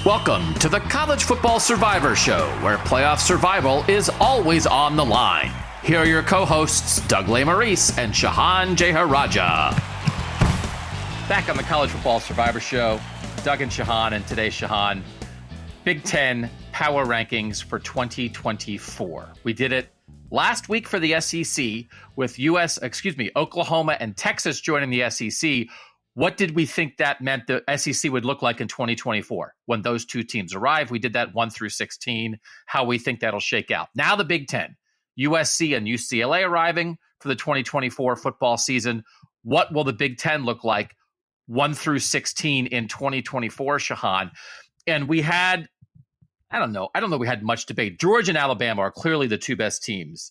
Welcome to the College Football Survivor Show, where playoff survival is always on the line. Here are your co-hosts, Doug Lesmerises and Shehan Jeyarajah. Back on the College Football Survivor Show, Doug and Shehan, and today, Shehan, Big Ten Power Rankings for 2024. We did it last week for the SEC with Oklahoma and Texas joining the SEC. What did we think that meant the SEC would look like in 2024 when those two teams arrive? We did that 1 through 16, how we think that'll shake out. Now the Big Ten, USC and UCLA arriving for the 2024 football season. What will the Big Ten look like 1 through 16 in 2024, Shehan? And we had, I don't know we had much debate. Georgia and Alabama are clearly the two best teams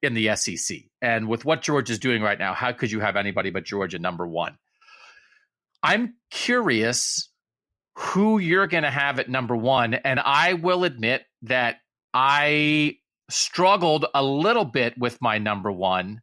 in the SEC. And with what Georgia is doing right now, how could you have anybody but Georgia number one? I'm curious who you're going to have at number one. And I will admit that I struggled a little bit with my number one.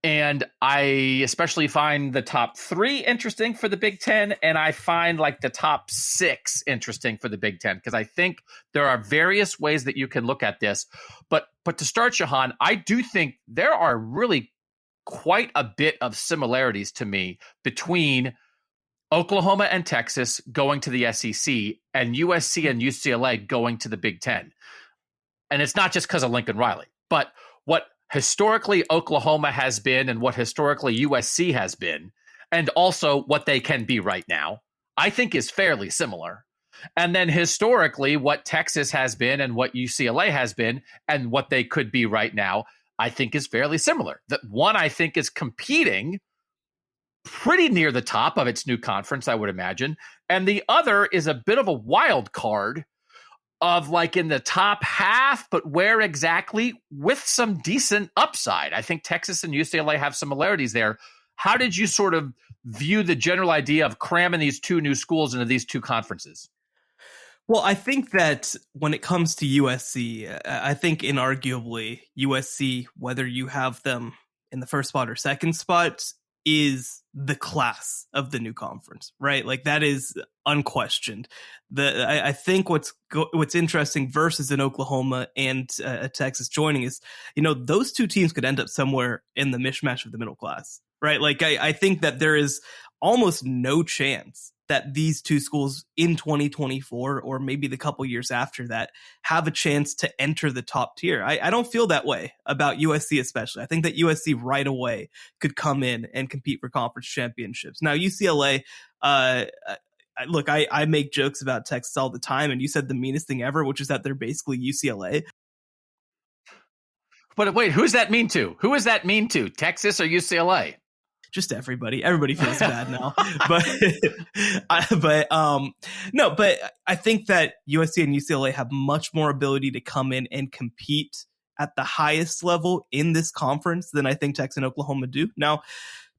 And I especially find the top three interesting for the Big Ten. And I find like the top six interesting for the Big Ten, because I think there are various ways that you can look at this. But to start, Shehan, I do think there are really quite a bit of similarities to me between Oklahoma and Texas going to the SEC and USC and UCLA going to the Big Ten. And it's not just because of Lincoln Riley, but what historically Oklahoma has been and what historically USC has been, and also what they can be right now, I think is fairly similar. And then historically what Texas has been and what UCLA has been and what they could be right now, I think is fairly similar. That one, I think, is competing pretty near the top of its new conference, I would imagine. And the other is a bit of a wild card of like in the top half, but where exactly, with some decent upside. I think Texas and UCLA have similarities there. How did you sort of view the general idea of cramming these two new schools into these two conferences? Well, I think that when it comes to USC, I think inarguably USC, whether you have them in the first spot or second spot, is the class of the new conference, right? Like that is unquestioned. I think what's interesting versus in Oklahoma and Texas joining is, those two teams could end up somewhere in the mishmash of the middle class, right? Like I think that there is almost no chance that these two schools in 2024 or maybe the couple years after that have a chance to enter the top tier. I don't feel that way about USC especially. I think that USC right away could come in and compete for conference championships. Now, UCLA, look, I make jokes about Texas all the time, and you said the meanest thing ever, which is that they're basically UCLA. But wait, who's that mean to? Who is that mean to? Texas or UCLA? Just everybody feels bad now, but I think that USC and UCLA have much more ability to come in and compete at the highest level in this conference than I think Texas and Oklahoma do. Now,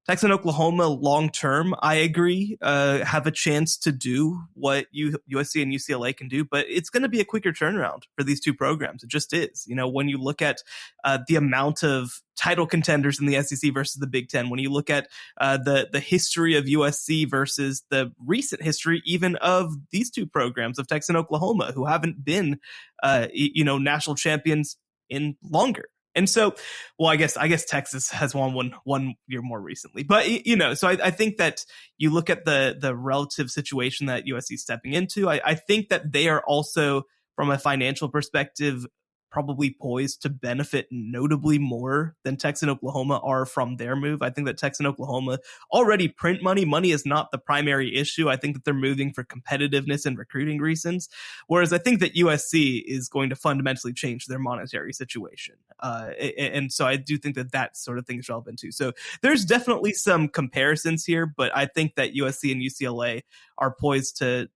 Texas and Oklahoma long term, I agree, have a chance to do what USC and UCLA can do, but it's going to be a quicker turnaround for these two programs. It just is. When you look at the amount of title contenders in the SEC versus the Big Ten, when you look at the history of USC versus the recent history even of these two programs of Texas and Oklahoma, who haven't been national champions in longer. And so, well, I guess Texas has won one year more recently, but so I think that you look at the relative situation that USC is stepping into. I think that they are also, from a financial perspective, probably poised to benefit notably more than Texas and Oklahoma are from their move. I think that Texas and Oklahoma already print money. Money is not the primary issue. I think that they're moving for competitiveness and recruiting reasons. Whereas I think that USC is going to fundamentally change their monetary situation. And so I do think that sort of thing is relevant too. So there's definitely some comparisons here, but I think that USC and UCLA are poised to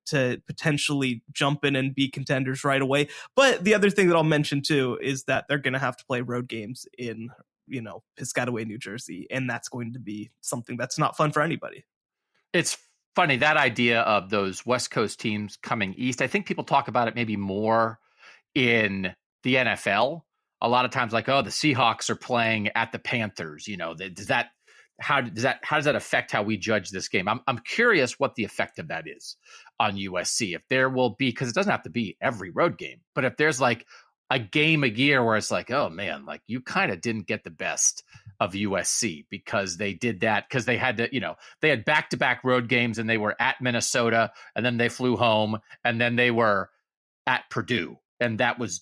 potentially jump in and be contenders right away. But the other thing that I'll mention too is that they're going to have to play road games in, Piscataway, New Jersey, and that's going to be something that's not fun for anybody. It's funny, that idea of those West Coast teams coming east. I think people talk about it maybe more in the NFL. A lot of times like, oh, the Seahawks are playing at the Panthers. Does how does that affect how we judge this game? I'm curious what the effect of that is on USC. If there will be, because it doesn't have to be every road game, but if there's like a game a year where it's like, oh man, like you kind of didn't get the best of USC because they did that because they had to, they had back-to-back road games and they were at Minnesota and then they flew home and then they were at Purdue. And that was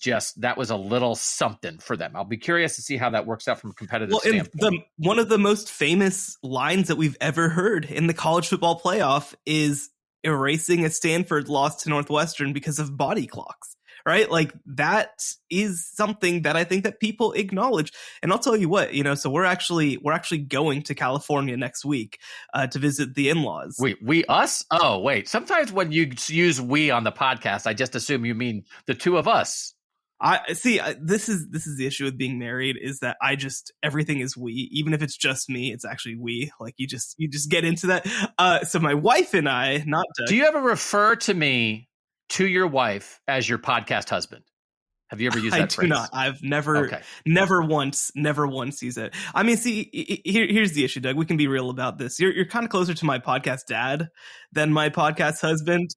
a little something for them. I'll be curious to see how that works out from a competitive standpoint. One of the most famous lines that we've ever heard in the college football playoff is erasing a Stanford loss to Northwestern because of body clocks, right? Like that is something that I think that people acknowledge. And I'll tell you what, so we're actually going to California next week to visit the in-laws. We us? Oh, wait. Sometimes when you use we on the podcast, I just assume you mean the two of us. I see. This is the issue with being married is that everything is we, even if it's just me, it's actually we. Like you just get into that. So my wife and I, not Doug. Do you ever refer to me to your wife as your podcast husband? Have you ever used that phrase? I do not. I've never once used it. I mean, see, here's the issue, Doug. We can be real about this. You're kind of closer to my podcast dad than my podcast husband.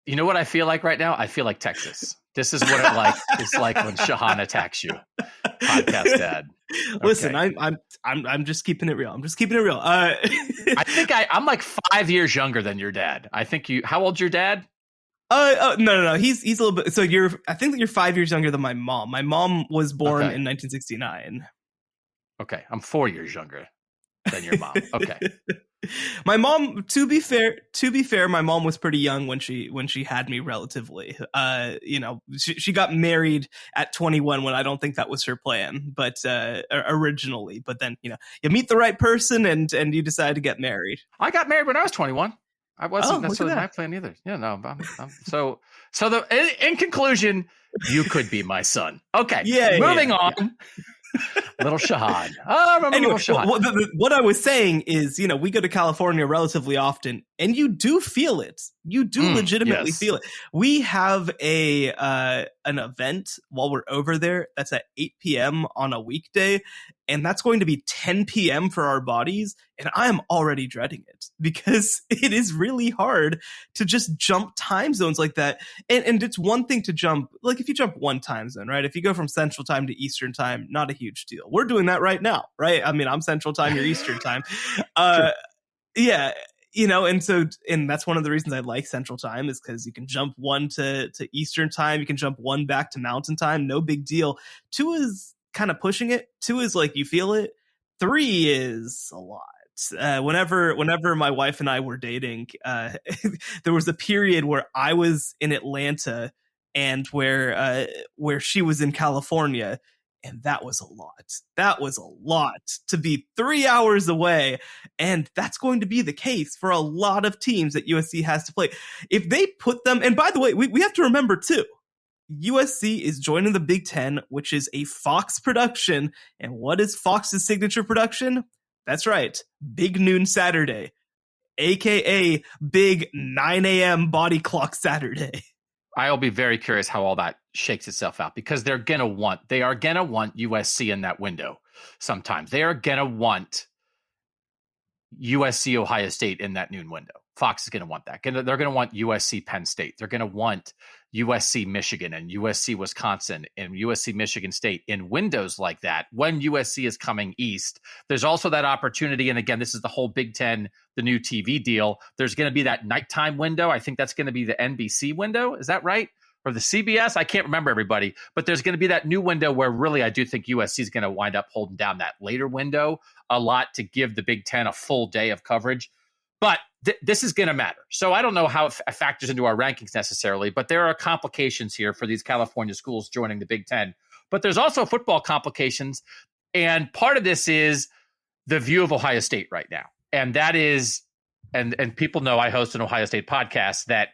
You know what I feel like right now? I feel like Texas. This is what it's like when Shehan attacks you. Podcast dad. Okay. Listen, I'm just keeping it real. I think I'm like 5 years younger than your dad. How old's your dad? No. He's a little bit. So I think that you're 5 years younger than my mom. My mom was born in 1969. Okay. I'm 4 years younger than your mom. Okay. My mom, to be fair, my mom was pretty young when she had me relatively. She got married at 21 when I don't think that was her plan, but originally. But then, you meet the right person and you decide to get married. I got married when I was 21. I wasn't necessarily my plan either. Yeah, no. In conclusion, you could be my son. Okay. Yeah. Moving on. Yeah. Little Shehan. Oh, I remember Little Shehan. What I was saying is, we go to California relatively often, and you do feel it. You do legitimately feel it. We have an event while we're over there that's at 8 p.m. on a weekday, and that's going to be 10 p.m. for our bodies, and I am already dreading it because it is really hard to just jump time zones like that. And it's one thing to jump, like if you jump one time zone, right? If you go from Central Time to Eastern Time, not a huge deal. We're doing that right now, right? I mean, I'm Central Time, you're Eastern Time. Sure. Yeah. And that's one of the reasons I like Central Time is because you can jump one to Eastern Time. You can jump one back to Mountain Time. No big deal. 2 is kind of pushing it. 2 is like you feel it. 3 is a lot. Whenever my wife and I were dating, there was a period where I was in Atlanta and where she was in California. And that was a lot. That was a lot to be 3 hours away. And that's going to be the case for a lot of teams that USC has to play. If they put them, and by the way, we have to remember too, USC is joining the Big Ten, which is a Fox production. And what is Fox's signature production? That's right. Big Noon Saturday, aka Big 9 a.m. body clock Saturday. I'll be very curious how all that shakes itself out because they are gonna want USC in that window sometimes. They are gonna want USC Ohio State in that noon window. Fox is gonna want that. They're gonna want USC Penn State. They're gonna want USC Michigan and USC Wisconsin and USC Michigan State in windows like that when USC is coming east. There's also that opportunity, and again, this is the whole Big Ten, the new TV deal. There's going to be that nighttime window. I think that's going to be the NBC window. Is that right? Or the CBS? I can't remember, everybody. But there's going to be that new window where really I do think USC is going to wind up holding down that later window a lot to give the Big Ten a full day of coverage. But this is going to matter. So I don't know how it factors into our rankings necessarily, but there are complications here for these California schools joining the Big Ten. But there's also football complications. And part of this is the view of Ohio State right now. And that is, and people know I host an Ohio State podcast, that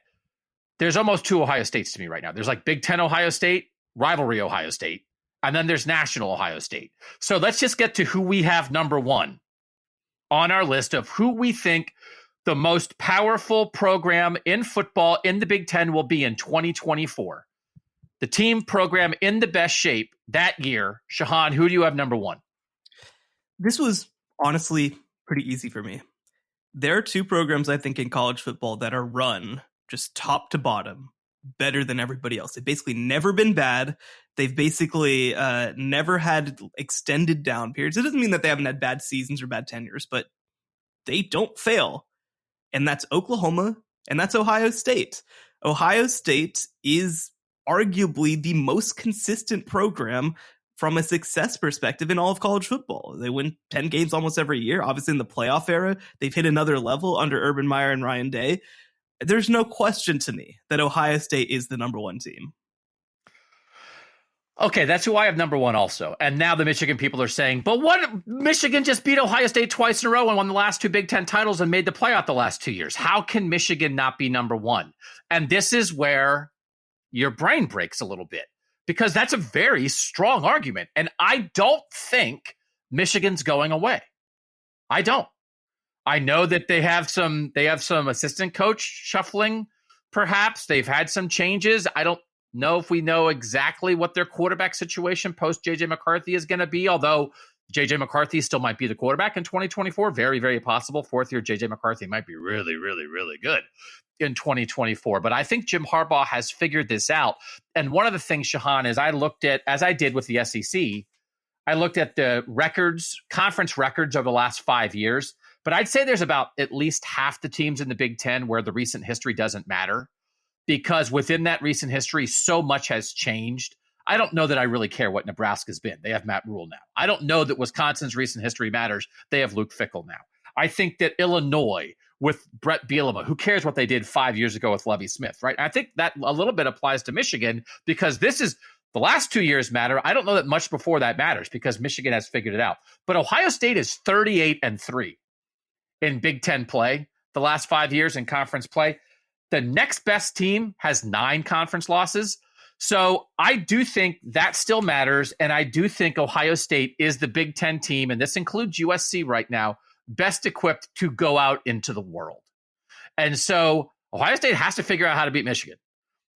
there's almost 2 Ohio States to me right now. There's like Big Ten Ohio State, rivalry Ohio State, and then there's national Ohio State. So let's just get to who we have number 1 on our list of who we think the most powerful program in football in the Big Ten will be in 2024. The team program in the best shape that year. Shehan, who do you have number 1? This was Honestly, pretty easy for me. There are two programs I think in college football that are run just top to bottom better than everybody else. They've basically never been bad. They've basically never had extended down periods. It doesn't mean that they haven't had bad seasons or bad tenures, but they don't fail. And that's Oklahoma and that's Ohio State. Ohio State is arguably the most consistent program from a success perspective in all of college football. They win 10 games almost every year. Obviously, in the playoff era, they've hit another level under Urban Meyer and Ryan Day. There's no question to me that Ohio State is the number one team. Okay, that's who I have number one also. And now the Michigan people are saying, but what? Michigan just beat Ohio State twice in a row and won the last two Big Ten titles and made the playoff the last 2 years. How can Michigan not be number one? And this is where your brain breaks a little bit, because that's a very strong argument. And I don't think Michigan's going away. I don't. I know that they have some assistant coach shuffling, perhaps. They've had some changes. I don't know if we know exactly what their quarterback situation post J.J. McCarthy is going to be, although J.J. McCarthy still might be the quarterback in 2024. Very, very possible. Fourth year J.J. McCarthy might be really, really, really good in 2024. But I think Jim Harbaugh has figured this out. And one of the things, Shehan, is I looked at, as I did with the SEC, I looked at the records, conference records over the last 5 years. But I'd say there's about at least half the teams in the Big Ten where the recent history doesn't matter, because within that recent history, so much has changed. I don't know that I really care what Nebraska's been. They have Matt Rule now. I don't know that Wisconsin's recent history matters. They have Luke Fickell now. I think that Illinois with Brett Bielema, who cares what they did 5 years ago with Lovie Smith, right? I think that a little bit applies to Michigan, because this is the last 2 years matter. I don't know that much before that matters, because Michigan has figured it out. But Ohio State is 38-3 in Big Ten play the last 5 years in conference play. The next best team has 9 conference losses. So I do think that still matters. And I do think Ohio State is the Big Ten team, and this includes USC right now, best equipped to go out into the world. And so Ohio State has to figure out how to beat Michigan.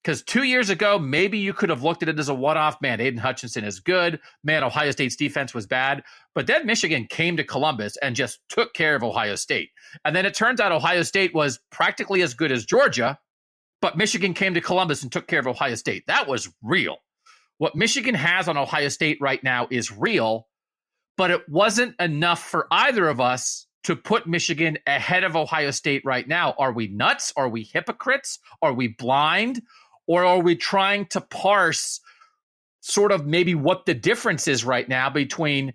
Because 2 years ago, maybe you could have looked at it as a one-off. Man, Aiden Hutchinson is good. Man, Ohio State's defense was bad. But then Michigan came to Columbus and just took care of Ohio State. And then it turns out Ohio State was practically as good as Georgia, but Michigan came to Columbus and took care of Ohio State. That was real. What Michigan has on Ohio State right now is real, but it wasn't enough for either of us to put Michigan ahead of Ohio State right now. Are we nuts? Are we hypocrites? Are we blind? Or are we trying to parse sort of maybe what the difference is right now between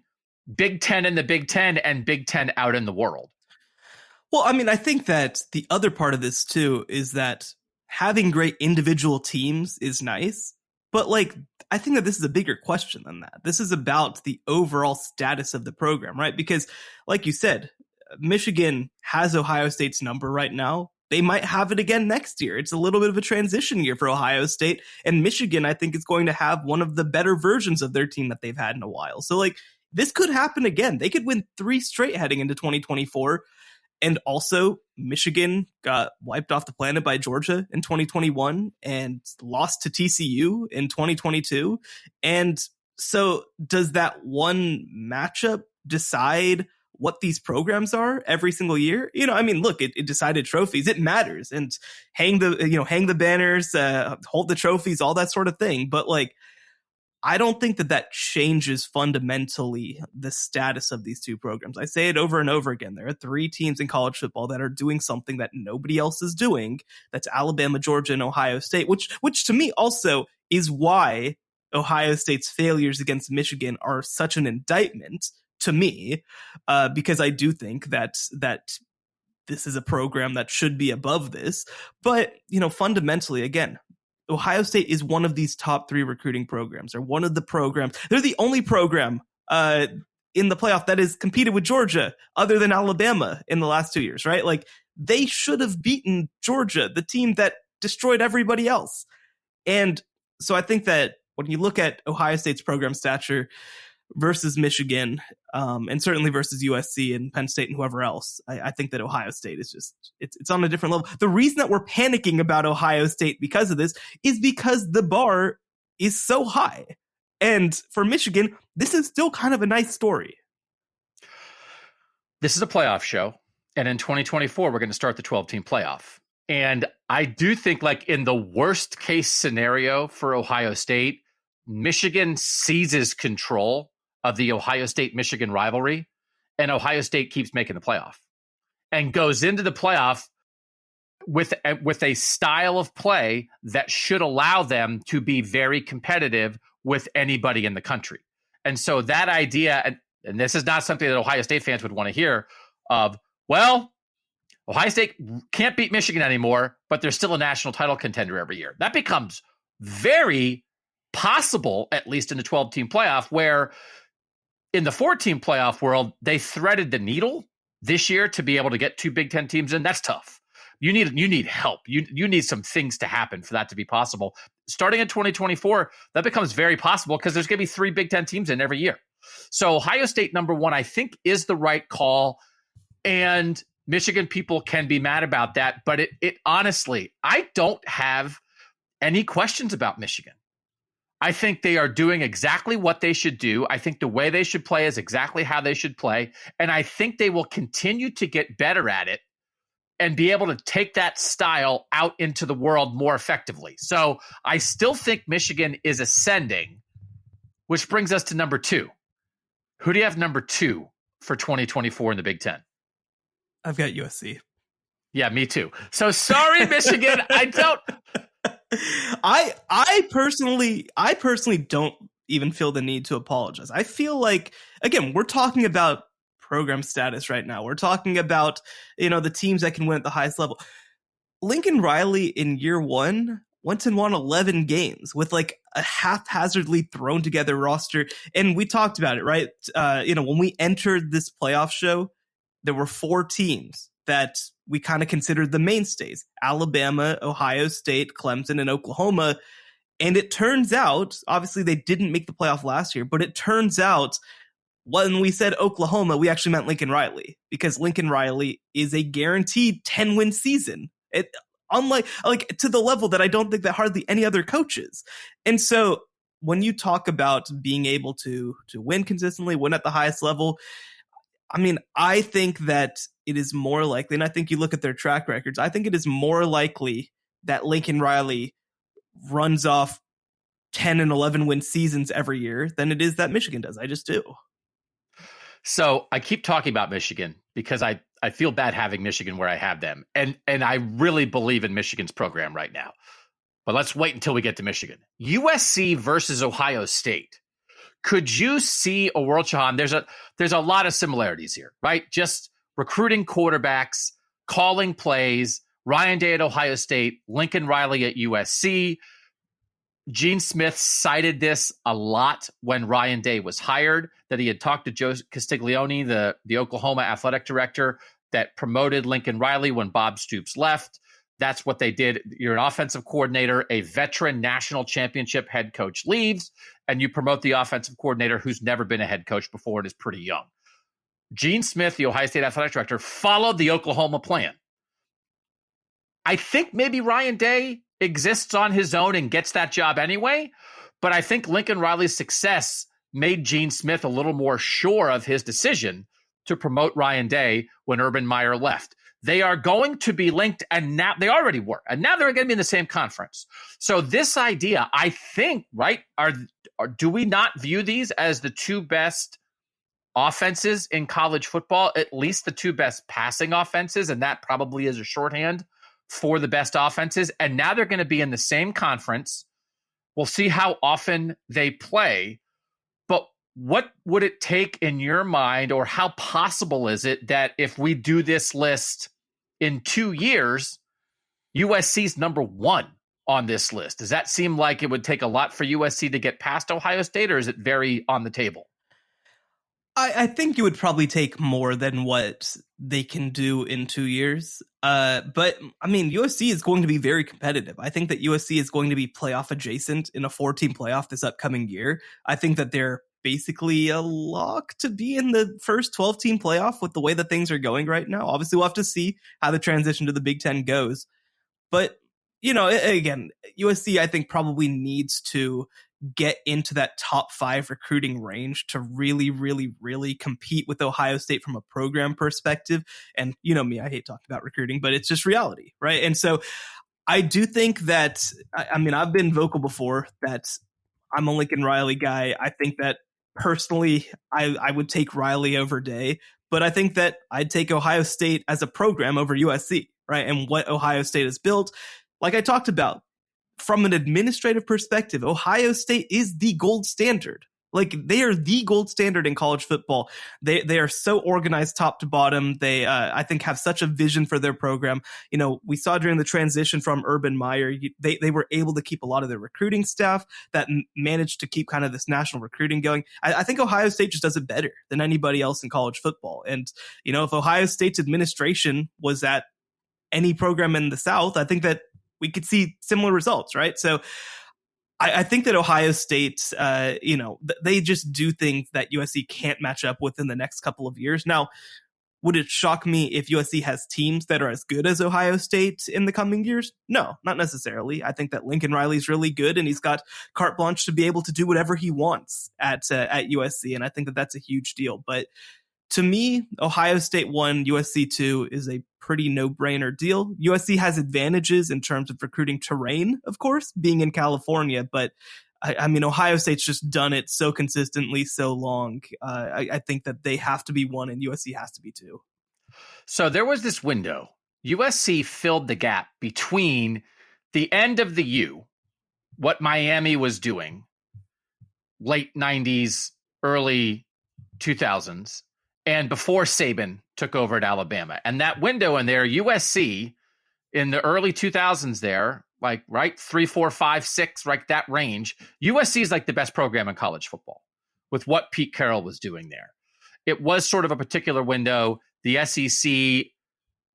Big Ten and the Big Ten and Big Ten out in the world? Well, I mean, I think that the other part of this, too, is that having great individual teams is nice. But, I think that this is a bigger question than that. This is about the overall status of the program, right? Because, like you said, Michigan has Ohio State's number right now. They might have it again next year. It's a little bit of a transition year for Ohio State. And Michigan, I think, is going to have one of the better versions of their team that they've had in a while. So, this could happen again. They could win 3 straight heading into 2024. And also, Michigan got wiped off the planet by Georgia in 2021 and lost to TCU in 2022. And so does that one matchup decide what these programs are every single year? Look, it decided trophies. It matters. And hang the banners, hold the trophies, all that sort of thing. But I don't think that changes fundamentally the status of these two programs. I say it over and over again. There are 3 teams in college football that are doing something that nobody else is doing. That's Alabama, Georgia, and Ohio State, which to me also is why Ohio State's failures against Michigan are such an indictment to me, because I do think that this is a program that should be above this. But, fundamentally, again, Ohio State is one of these top 3 recruiting programs. They're one of the programs. They're the only program in the playoff that has competed with Georgia other than Alabama in the last 2 years, right? They should have beaten Georgia, the team that destroyed everybody else. And so I think that when you look at Ohio State's program stature versus Michigan, and certainly versus USC and Penn State and whoever else, I think that Ohio State is just, it's on a different level. The reason that we're panicking about Ohio State because of this is because the bar is so high. And for Michigan, this is still kind of a nice story. This is a playoff show. And in 2024, we're going to start the 12-team playoff. And I do think, like, in the worst case scenario for Ohio State, Michigan seizes control of the Ohio State-Michigan rivalry, and Ohio State keeps making the playoff and goes into the playoff with a style of play that should allow them to be very competitive with anybody in the country. And so that idea, and this is not something that Ohio State fans would want to hear, of, well, Ohio State can't beat Michigan anymore, but they're still a national title contender every year. That becomes very possible, at least in the 12-team playoff, where in the 4-team playoff world, they threaded the needle this year to be able to get 2 Big Ten teams in. That's tough. You need help. You need some things to happen for that to be possible. Starting in 2024, that becomes very possible because there's going to be 3 Big Ten teams in every year. So Ohio State, number 1, I think is the right call. And Michigan people can be mad about that, but it honestly, I don't have any questions about Michigan. I think they are doing exactly what they should do. I think the way they should play is exactly how they should play. And I think they will continue to get better at it and be able to take that style out into the world more effectively. So I still think Michigan is ascending, which brings us to number 2. Who do you have number 2 for 2024 in the Big Ten? I've got USC. Yeah, me too. So sorry, Michigan. I don't. I personally don't even feel the need to apologize. I feel like, again, we're talking about program status right now. We're talking about, the teams that can win at the highest level. Lincoln Riley in year 1 went and won 11 games with like a haphazardly thrown together roster. And we talked about it, right? When we entered this playoff show, there were 4 teams that we kind of considered the mainstays: Alabama, Ohio State, Clemson, and Oklahoma. And it turns out, obviously they didn't make the playoff last year, but it turns out when we said Oklahoma, we actually meant Lincoln Riley, because Lincoln Riley is a guaranteed 10-win season. Unlike to the level that I don't think that hardly any other coaches. And so when you talk about being able to win consistently, win at the highest level, I mean, I think that it is more likely, and I think you look at their track records, I think it is more likely that Lincoln Riley runs off 10 and 11 win seasons every year than it is that Michigan does. I just do. So I keep talking about Michigan because I feel bad having Michigan where I have them. And I really believe in Michigan's program right now. But let's wait until we get to Michigan. USC versus Ohio State. Could you see a world, Shehan? There's a lot of similarities here, right? Just recruiting quarterbacks, calling plays, Ryan Day at Ohio State, Lincoln Riley at USC. Gene Smith cited this a lot when Ryan Day was hired, that he had talked to Joe Castiglione, the Oklahoma athletic director, that promoted Lincoln Riley when Bob Stoops left. That's what they did. You're an offensive coordinator, a veteran national championship head coach leaves, and you promote the offensive coordinator who's never been a head coach before and is pretty young. Gene Smith, the Ohio State athletic director, followed the Oklahoma plan. I think maybe Ryan Day exists on his own and gets that job anyway, but I think Lincoln Riley's success made Gene Smith a little more sure of his decision to promote Ryan Day when Urban Meyer left. They are going to be linked, and now they already were, and now they're going to be in the same conference. So this idea, I think, right, do we not view these as the 2 best offenses in college football, at least the 2 best passing offenses, and that probably is a shorthand for the best offenses, and now they're going to be in the same conference. We'll see how often they play, but what would it take in your mind, or how possible is it that if we do this list in 2 years, USC's number 1 on this list? Does that seem like it would take a lot for USC to get past Ohio State, or is it very on the table? I think it would probably take more than what they can do in 2 years. But I mean, USC is going to be very competitive. I think that USC is going to be playoff adjacent in a 4-team playoff this upcoming year. I think that they're basically a lock to be in the first 12-team playoff with the way that things are going right now. Obviously, we'll have to see how the transition to the Big Ten goes. But, again, USC, I think, probably needs to get into that top 5 recruiting range to really, really, really compete with Ohio State from a program perspective. And you know me, I hate talking about recruiting, but it's just reality, right? And so I do think that, I mean, I've been vocal before that I'm a Lincoln Riley guy. I think that personally, I would take Riley over Day, but I think that I'd take Ohio State as a program over USC, right? And what Ohio State has built, like I talked about, from an administrative perspective, Ohio State is the gold standard. Like, they are the gold standard in college football. They are so organized top to bottom. They, I think, have such a vision for their program. You know, we saw during the transition from Urban Meyer, they were able to keep a lot of their recruiting staff that managed to keep kind of this national recruiting going. I think Ohio State just does it better than anybody else in college football. And, you know, if Ohio State's administration was at any program in the South, I think that we could see similar results, right? So I think that Ohio State, they just do things that USC can't match up with in the next couple of years. Now, would it shock me if USC has teams that are as good as Ohio State in the coming years? No, not necessarily. I think that Lincoln Riley's really good, and he's got carte blanche to be able to do whatever he wants at USC, and I think that that's a huge deal. But to me, Ohio State 1, USC 2 is a pretty no-brainer deal. USC has advantages in terms of recruiting terrain, of course, being in California, but I mean, Ohio State's just done it so consistently, so long. I think that they have to be 1 and USC has to be 2. So there was this window. USC filled the gap between the end of the U, what Miami was doing, late 90s, early 2000s, and before Saban took over at Alabama. And that window in there, USC in the early 2000s there, like right 3, 4, 5, 6, right that range, USC is like the best program in college football with what Pete Carroll was doing there. It was sort of a particular window. The SEC,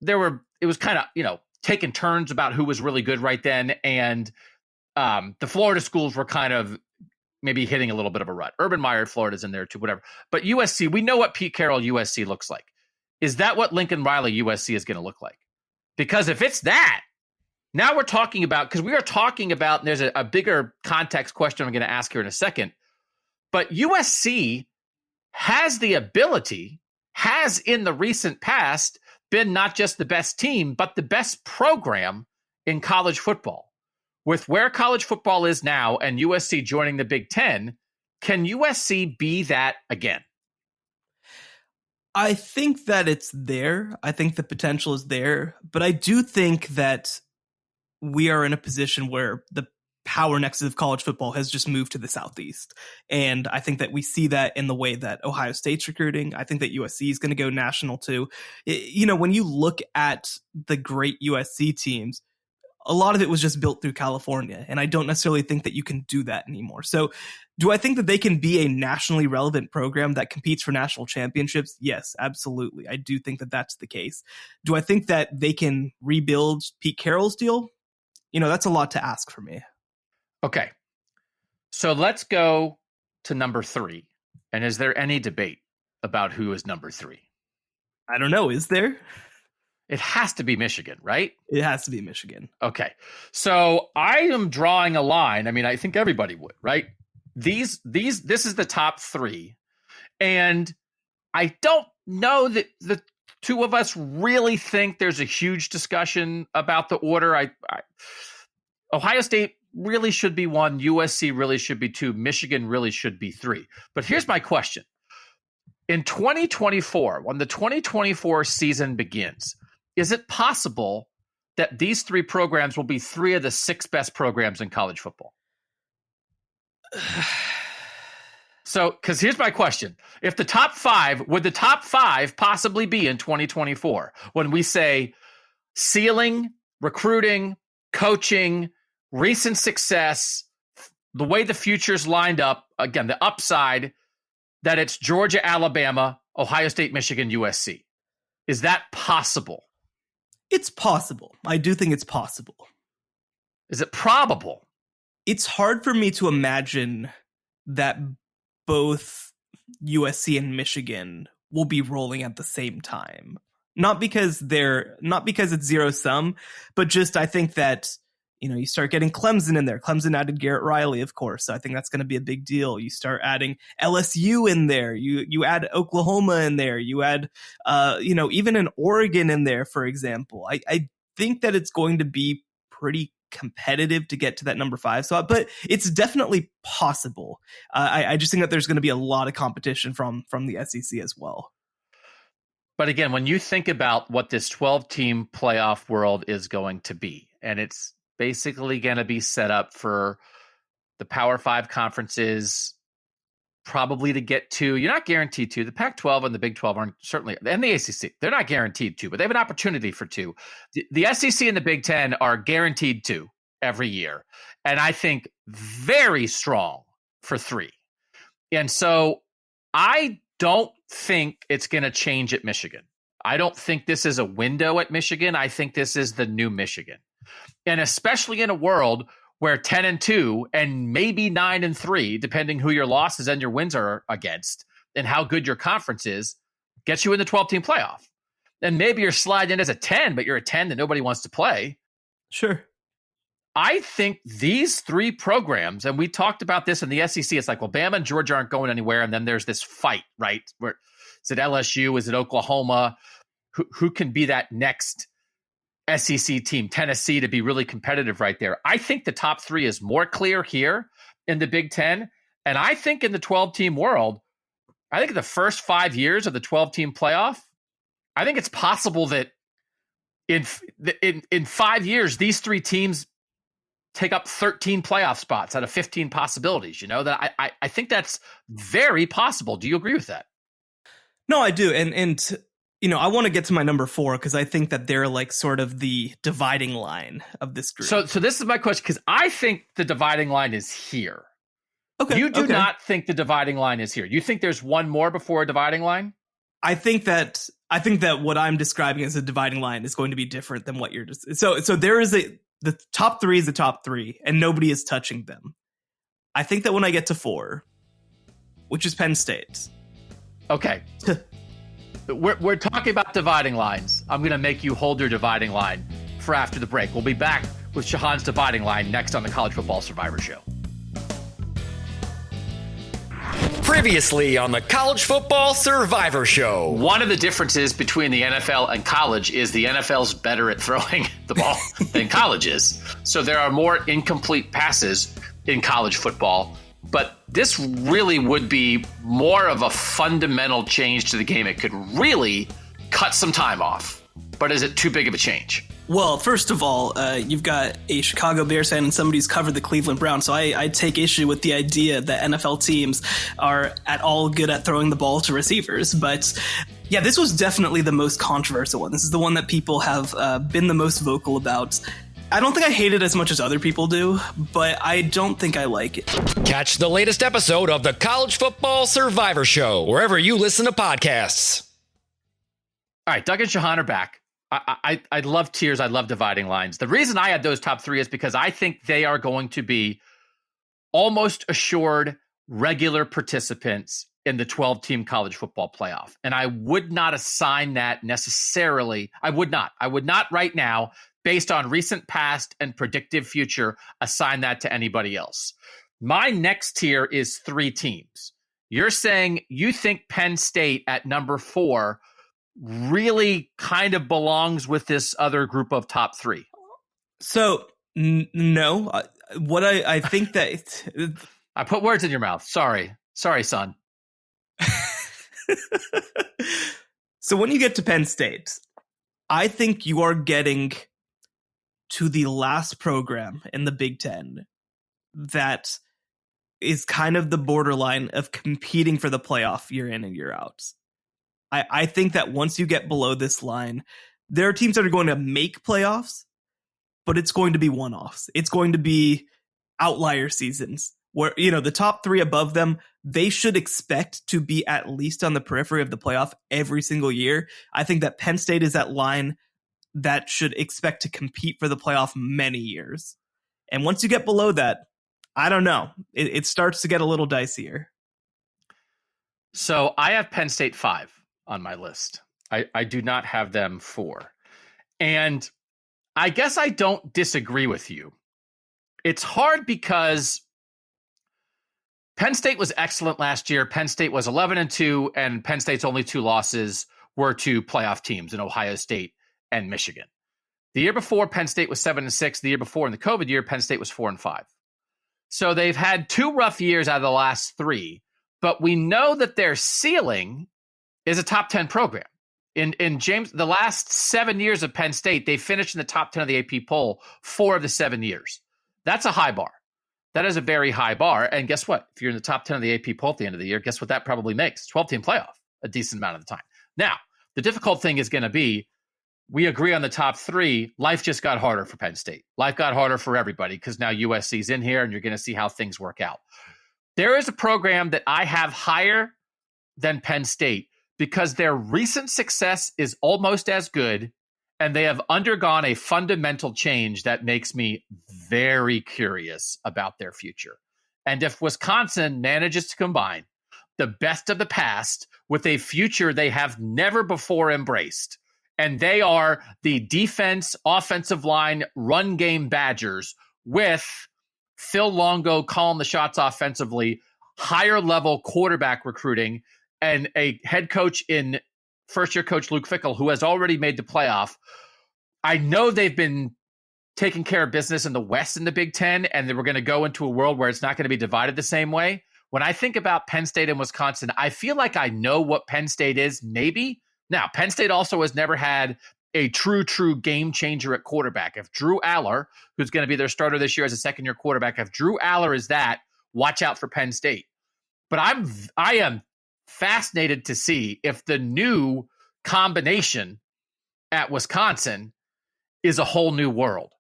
it was kind of, taking turns about who was really good right then. And the Florida schools were kind of maybe hitting a little bit of a rut. Urban Meyer, Florida's in there too, whatever. But USC, we know what Pete Carroll USC looks like. Is that what Lincoln Riley USC is going to look like? Because if it's that, now we're talking about, because we are talking about, and there's a bigger context question I'm going to ask here in a second, but USC has the ability, has in the recent past been not just the best team, but the best program in college football. With where college football is now and USC joining the Big Ten, can USC be that again? I think that it's there. I think the potential is there. But I do think that we are in a position where the power nexus of college football has just moved to the Southeast. And I think that we see that in the way that Ohio State's recruiting. I think that USC is going to go national too. When you look at the great USC teams, a lot of it was just built through California, and I don't necessarily think that you can do that anymore. So do I think that they can be a nationally relevant program that competes for national championships? Yes, absolutely. I do think that that's the case. Do I think that they can rebuild Pete Carroll's deal? That's a lot to ask for me. Okay. So let's go to number 3. And is there any debate about who is number 3? I don't know. Is there? It has to be Michigan, right? It has to be Michigan. Okay. So I am drawing a line. I mean, I think everybody would, right? This is the top 3. And I don't know that the two of us really think there's a huge discussion about the order. Ohio State really should be 1. USC really should be 2. Michigan really should be 3. But here's my question. In 2024, when the 2024 season begins, is it possible that these 3 programs will be 3 of the 6 best programs in college football? So, because here's my question. If the top 5, would the top 5 possibly be in 2024 when we say ceiling, recruiting, coaching, recent success, the way the future's lined up, again, the upside, that it's Georgia, Alabama, Ohio State, Michigan, USC. Is that possible? It's possible. I do think it's possible. Is it probable? It's hard for me to imagine that both USC and Michigan will be rolling at the same time. Not because it's zero sum, but just I think that You start getting Clemson in there. Clemson added Garrett Riley, of course. So I think that's going to be a big deal. You start adding LSU in there. You add Oklahoma in there. You add, even an Oregon in there, for example. I think that it's going to be pretty competitive to get to that number 5 spot, but it's definitely possible. I just think that there's going to be a lot of competition from the SEC as well. But again, when you think about what this 12-team playoff world is going to be, and it's basically going to be set up for the Power 5 conferences probably to get to, you're not guaranteed to. The Pac-12 and the Big 12 aren't certainly, and the ACC, they're not guaranteed to, but they have an opportunity for 2. The SEC and the Big 10 are guaranteed to every year. And I think very strong for 3. And so I don't think it's going to change at Michigan. I don't think this is a window at Michigan. I think this is the new Michigan. And especially in a world where 10-2 and maybe 9-3, depending who your losses and your wins are against and how good your conference is, gets you in the 12-team playoff. And maybe you're sliding in as a 10, but you're a 10 that nobody wants to play. Sure. I think these 3 programs, and we talked about this in the SEC, it's like, well, Bama and Georgia aren't going anywhere. And then there's this fight, right? Where is it LSU? Is it Oklahoma? Who can be that next SEC team? Tennessee to be really competitive right there. I think the top 3 is more clear here in the Big 10. And I think in the 12-team world, I think in the first 5 years of the 12-team playoff, I think it's possible that in 5 years, these 3 teams take up 13 playoff spots out of 15 possibilities. That I think that's very possible. Do you agree with that? No, I do. And I want to get to my number 4 because I think that they're like sort of the dividing line of this group. So this is my question, because I think the dividing line is here. Okay. You do not think the dividing line is here. You think there's one more before a dividing line? I think that what I'm describing as a dividing line is going to be different than what you're just. So there is the top 3 is the top 3 and nobody is touching them. I think that when I get to 4, which is Penn State. Okay. We're talking about dividing lines. I'm going to make you hold your dividing line for after the break. We'll be back with Shehan's dividing line next on the College Football Survivor Show. Previously on the College Football Survivor Show. One of the differences between the NFL and college is the NFL's better at throwing the ball than college is. So there are more incomplete passes in college football. But this really would be more of a fundamental change to the game. It could really cut some time off. But is it too big of a change? Well, first of all, you've got a Chicago Bears fan and somebody who's covered the Cleveland Browns. So I take issue with the idea that NFL teams are at all good at throwing the ball to receivers. But yeah, this was definitely the most controversial one. This is the one that people have been the most vocal about. I don't think I hate it as much as other people do, but I don't think I like it. Catch the latest episode of the College Football Survivor Show wherever you listen to podcasts. All right, Doug and Shehan are back. I love tiers. I love dividing lines. The reason I had those top 3 is because I think they are going to be almost assured regular participants in the 12-team college football playoff. And I would not assign that necessarily. I would not right now, based on recent past and predictive future, assign that to anybody else. My next tier is 3 teams. You're saying you think Penn State at number 4 really kind of belongs with this other group of top 3. So, no. What I think that... I put words in your mouth. Sorry, son. So when you get to Penn State, I think you are getting to the last program in the Big Ten that is kind of the borderline of competing for the playoff year in and year out. I think that once you get below this line, there are teams that are going to make playoffs, but it's going to be one-offs. It's going to be outlier seasons where, the top 3 above them, they should expect to be at least on the periphery of the playoff every single year. I think that Penn State is that line that should expect to compete for the playoff many years. And once you get below that, I don't know. It starts to get a little dicier. So I have Penn State 5 on my list. I do not have them 4. And I guess I don't disagree with you it's hard because Penn State was excellent last year. Penn State was 11-2, and Penn State's only 2 losses were to playoff teams in Ohio State and Michigan. The year before, Penn State was 7-6. The year before, in the COVID year, Penn State was 4-5. So they've had 2 rough years out of the last 3, but we know that their ceiling is a top 10 program. In James, the last 7 years of Penn State, they finished in the top 10 of the AP poll 4 of the 7 years. That's a high bar. That is a very high bar. And guess what? If you're in the top 10 of the AP poll at the end of the year, guess what that probably makes? 12-team playoff, a decent amount of the time. Now, the difficult thing is going to be, we agree on the top 3. Life just got harder for Penn State. Life got harder for everybody because now USC's in here and you're going to see how things work out. There is a program that I have higher than Penn State because their recent success is almost as good, and they have undergone a fundamental change that makes me very curious about their future. And if Wisconsin manages to combine the best of the past with a future they have never before embraced, and they are the defense, offensive line, run game Badgers with Phil Longo calling the shots offensively, higher level quarterback recruiting, and a head coach in first-year coach Luke Fickell, who has already made the playoff. I know they've been taking care of business in the West in the Big Ten, and they were going to go into a world where it's not going to be divided the same way. When I think about Penn State and Wisconsin, I feel like I know what Penn State is, maybe. Now, Penn State also has never had a true game changer at quarterback. If Drew Aller, who's going to be their starter this year as a second-year quarterback, if Drew Aller is that, watch out for Penn State. But I am fascinated to see if the new combination at Wisconsin is a whole new world.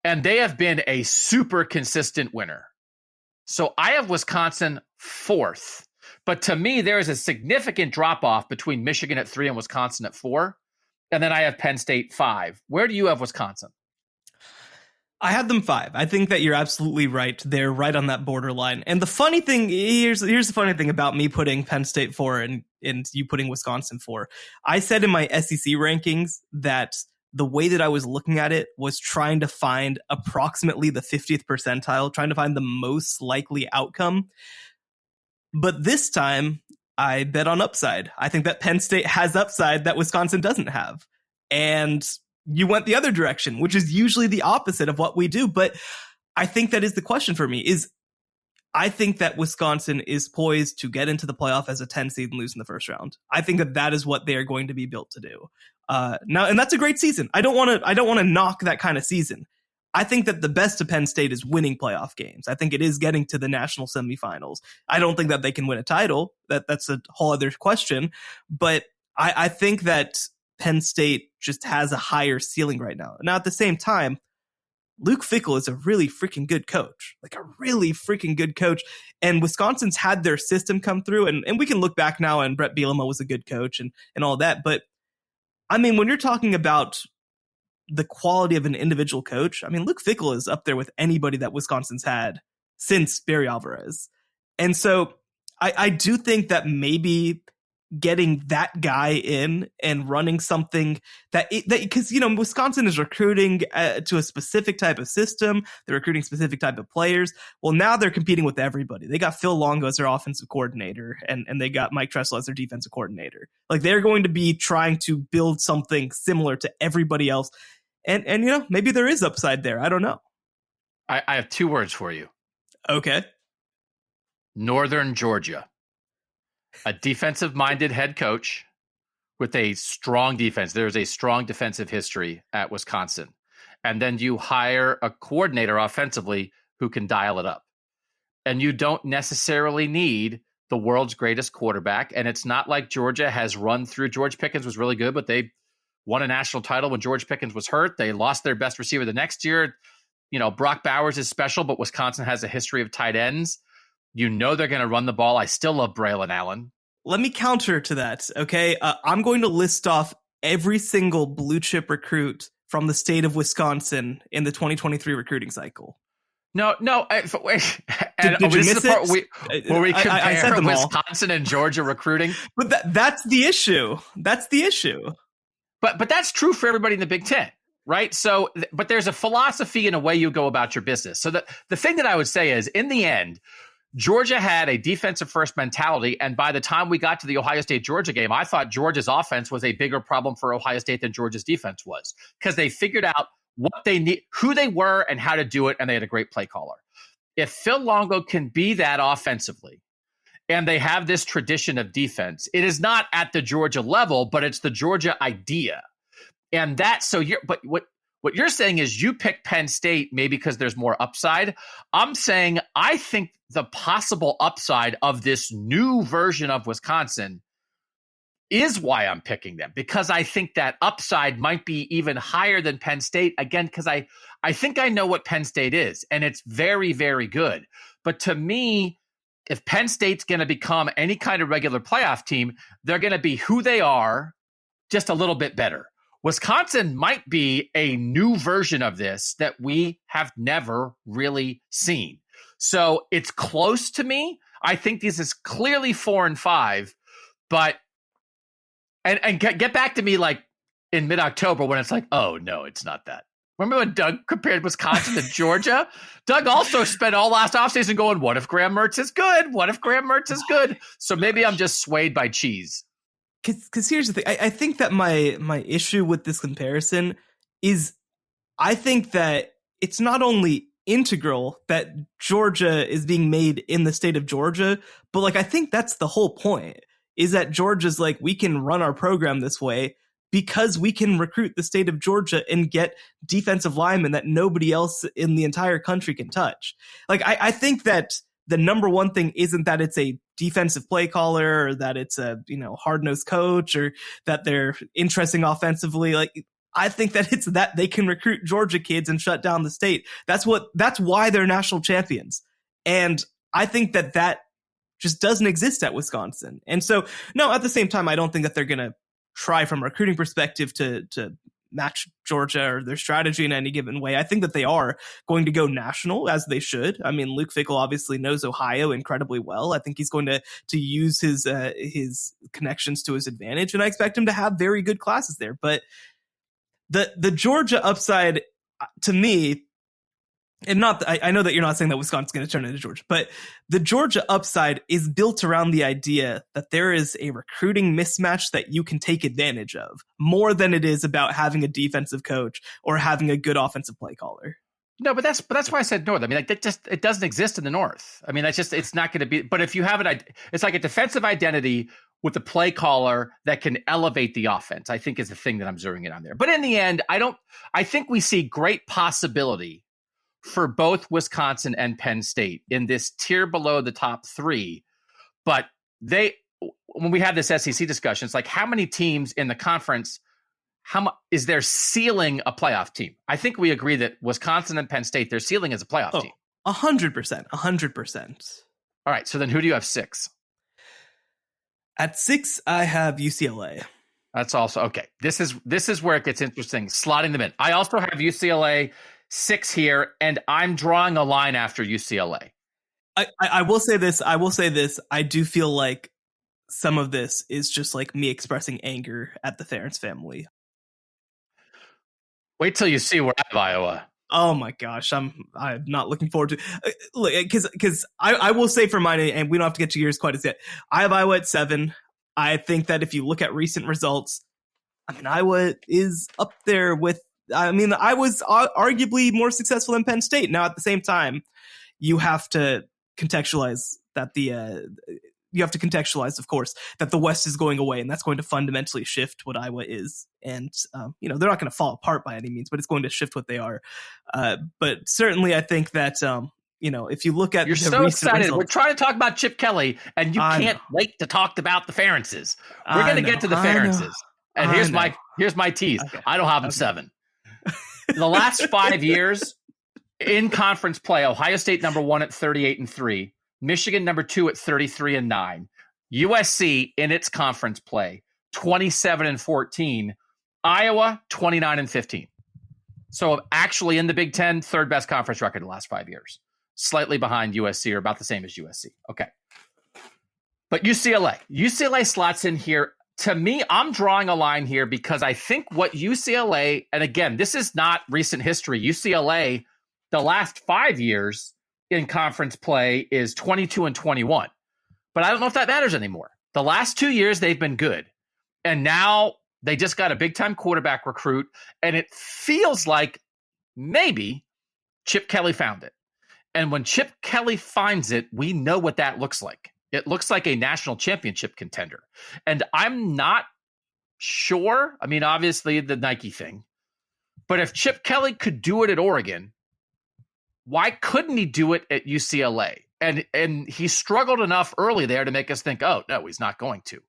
And they have been a super consistent winner. So I have Wisconsin 4th. But to me, there is a significant drop-off between Michigan at 3 and Wisconsin at 4. And then I have Penn State 5. Where do you have Wisconsin? I had them 5. I think that you're absolutely right. They're right on that borderline. And the funny thing, here's the funny thing about me putting Penn State 4 and you putting Wisconsin 4. I said in my SEC rankings that the way that I was looking at it was trying to find approximately the 50th percentile, trying to find the most likely outcome. But this time, I bet on upside. I think that Penn State has upside that Wisconsin doesn't have. And you went the other direction, which is usually the opposite of what we do. But I think that is the question for me, is I think that Wisconsin is poised to get into the playoff as a 10 seed and lose in the first round. I think that that is what they are going to be built to do. Now, and that's a great season. I don't want to knock that kind of season. I think that the best of Penn State is winning playoff games. I think it is getting to the national semifinals. I don't think that they can win a title. That's a whole other question. But I think that Penn State just has a higher ceiling right now. Now, at the same time, Luke Fickell is a really freaking good coach, like a really freaking good coach. And Wisconsin's had their system come through. And we can look back now, and Brett Bielema was a good coach and all that. But I mean, when you're talking about the quality of an individual coach, I mean, Luke Fickell is up there with anybody that Wisconsin's had since Barry Alvarez. And so I do think that maybe getting that guy in and running something that because, you know, Wisconsin is recruiting to a specific type of system. They're recruiting specific type of players. Well, now they're competing with everybody. They got Phil Longo as their offensive coordinator, and they got Mike Tressel as their defensive coordinator. Like, they're going to be trying to build something similar to everybody else. And you know, maybe there is upside there. I don't know. I have 2 words for you. Okay. Northern Georgia. A defensive-minded head coach with a strong defense. There's a strong defensive history at Wisconsin. And then you hire a coordinator offensively who can dial it up. And you don't necessarily need the world's greatest quarterback. And it's not like Georgia has run through. George Pickens was really good, but they won a national title when George Pickens was hurt. They lost their best receiver the next year. You know, Brock Bowers is special, but Wisconsin has a history of tight ends. You know they're going to run the ball. I still love Braylon Allen. Let me counter to that, okay? I'm going to list off every single blue chip recruit from the state of Wisconsin in the 2023 recruiting cycle. No. Did you miss it? Where we compare I said them Wisconsin and Georgia recruiting. But that's the issue. That's the issue. But that's true for everybody in the Big Ten. right? So, but there's a philosophy and a way you go about your business. So the thing that I would say is, in the end, Georgia had a defensive first mentality. And by the time we got to the Ohio State-Georgia game, I thought Georgia's offense was a bigger problem for Ohio State than Georgia's defense was, because they figured out what they need, who they were, and how to do it. And they had a great play caller. If Phil Longo can be that offensively, and they have this tradition of defense, it is not at the Georgia level, but it's the Georgia idea. And what you're saying is you pick Penn State maybe because there's more upside. I'm saying I think the possible upside of this new version of Wisconsin is why I'm picking them, because I think that upside might be even higher than Penn State. Again, because I think I know what Penn State is, and it's very, very good. But to me, if Penn State's going to become any kind of regular playoff team, they're going to be who they are, just a little bit better. Wisconsin might be a new version of this that we have never really seen. So it's close to me. I think this is clearly 4-5, but and get back to me like in mid-October when it's like, oh no, it's not that. Remember when Doug compared Wisconsin to Georgia? Doug also spent all last offseason going, what if Graham Mertz is good? What if Graham Mertz is good? So maybe I'm just swayed by cheese. Because here's the thing. I think that my issue with this comparison is I think that it's not only integral that Georgia is being made in the state of Georgia, but like I think that's the whole point, is that Georgia's like, we can run our program this way because we can recruit the state of Georgia and get defensive linemen that nobody else in the entire country can touch. Like, I think that the number one thing isn't that it's a defensive play caller or that it's a, hard-nosed coach or that they're interesting offensively. Like, I think that it's that they can recruit Georgia kids and shut down the state. That's why they're national champions. And I think that just doesn't exist at Wisconsin. And so, no, at the same time, I don't think that they're going to try from a recruiting perspective to match Georgia or their strategy in any given way. I think that they are going to go national, as they should. I mean, Luke Fickell obviously knows Ohio incredibly well. I think he's going to use his connections to his advantage, and I expect him to have very good classes there. But the Georgia upside, to me, and not, I know that you're not saying that Wisconsin's going to turn into Georgia, but the Georgia upside is built around the idea that there is a recruiting mismatch that you can take advantage of more than it is about having a defensive coach or having a good offensive play caller. No, but that's why I said North. I mean, like it doesn't exist in the North. I mean, it's not going to be. But if you have it's like a defensive identity with a play caller that can elevate the offense, I think is the thing that I'm zeroing in on there. But in the end, I think we see great possibility for both Wisconsin and Penn State in this tier below the top three. But when we had this SEC discussion, it's like, how many teams in the conference, is their ceiling a playoff team? I think we agree that Wisconsin and Penn State, their ceiling is a playoff team. 100%. All right. So then who do you have 6? At 6, I have UCLA. That's also okay. This is where it gets interesting, slotting them in. I also have UCLA 6 here, and I'm drawing a line after UCLA. I will say this. I do feel like some of this is just like me expressing anger at the Ferentz family. Wait till you see where I have Iowa. Oh my gosh, I'm not looking forward to because I will say for mine, and we don't have to get to yours quite as yet. I have Iowa at 7. I think that if you look at recent results, I mean, Iowa is up there with. I mean, I was arguably more successful than Penn State. Now, at the same time, you have to contextualize that of course, that the West is going away, and that's going to fundamentally shift what Iowa is. And, they're not going to fall apart by any means, but it's going to shift what they are. But certainly, I think that, if you look at you're so excited. Results, we're trying to talk about Chip Kelly, and you can't wait to talk about the Ferentzes. We're going to get to the Ferentzes. And here's my tease. Okay. I don't have them 7. In the last 5 years in conference play, Ohio State number 1 at 38-3, Michigan number 2 at 33-9, USC in its conference play 27-14, Iowa 29-15. So actually in the Big Ten, third best conference record in the last 5 years, slightly behind USC or about the same as USC. Okay, but UCLA slots in here To me, I'm drawing a line here because I think what UCLA, and again, this is not recent history. UCLA, the last 5 years in conference play is 22-21. But I don't know if that matters anymore. The last 2 years, they've been good. And now they just got a big-time quarterback recruit, and it feels like maybe Chip Kelly found it. And when Chip Kelly finds it, we know what that looks like. It looks like a national championship contender. And I'm not sure. I mean, obviously the Nike thing. But if Chip Kelly could do it at Oregon, why couldn't he do it at UCLA? And he struggled enough early there to make us think, oh, no, he's not going to.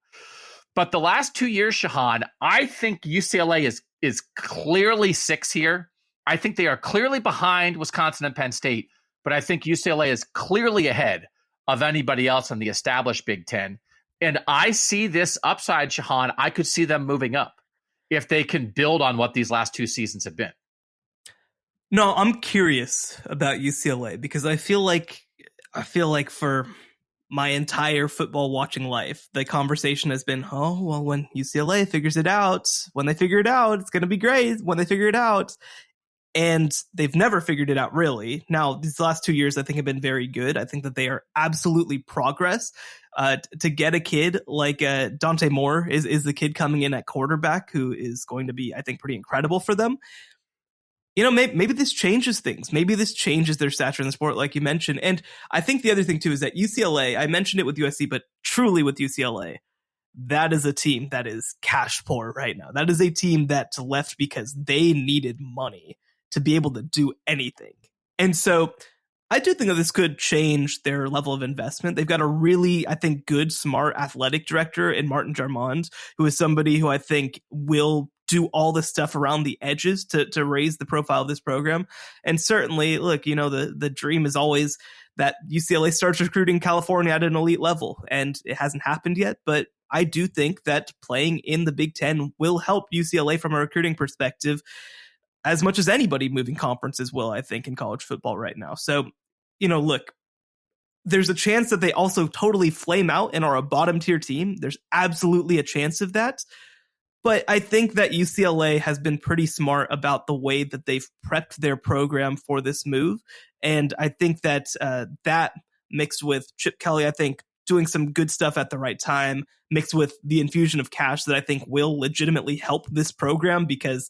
But the last 2 years, Shehan, I think UCLA is clearly 6 here. I think they are clearly behind Wisconsin and Penn State. But I think UCLA is clearly ahead of anybody else in the established Big Ten. And I see this upside, Shehan. I could see them moving up if they can build on what these last 2 seasons have been. No, I'm curious about UCLA because I feel like for my entire football watching life, the conversation has been, oh, well, when UCLA figures it out, when they figure it out, it's going to be great when they figure it out. And they've never figured it out, really. Now, these last 2 years, I think, have been very good. I think that they are absolutely progress. To get a kid like Dante Moore is the kid coming in at quarterback who is going to be, I think, pretty incredible for them. You know, maybe this changes things. Maybe this changes their stature in the sport, like you mentioned. And I think the other thing, too, is that UCLA, I mentioned it with USC, but truly with UCLA, that is a team that is cash poor right now. That is a team that's left because they needed money to be able to do anything. And so I do think that this could change their level of investment. They've got a really, I think, good, smart athletic director in Martin Jarmond, who is somebody who I think will do all the stuff around the edges to raise the profile of this program. And certainly, look, you know, the dream is always that UCLA starts recruiting California at an elite level, and it hasn't happened yet. But I do think that playing in the Big Ten will help UCLA from a recruiting perspective as much as anybody moving conferences will, I think, in college football right now. So, you know, look, there's a chance that they also totally flame out and are a bottom tier team. There's absolutely a chance of that. But I think that UCLA has been pretty smart about the way that they've prepped their program for this move. And I think that that mixed with Chip Kelly, I think, doing some good stuff at the right time, mixed with the infusion of cash that I think will legitimately help this program because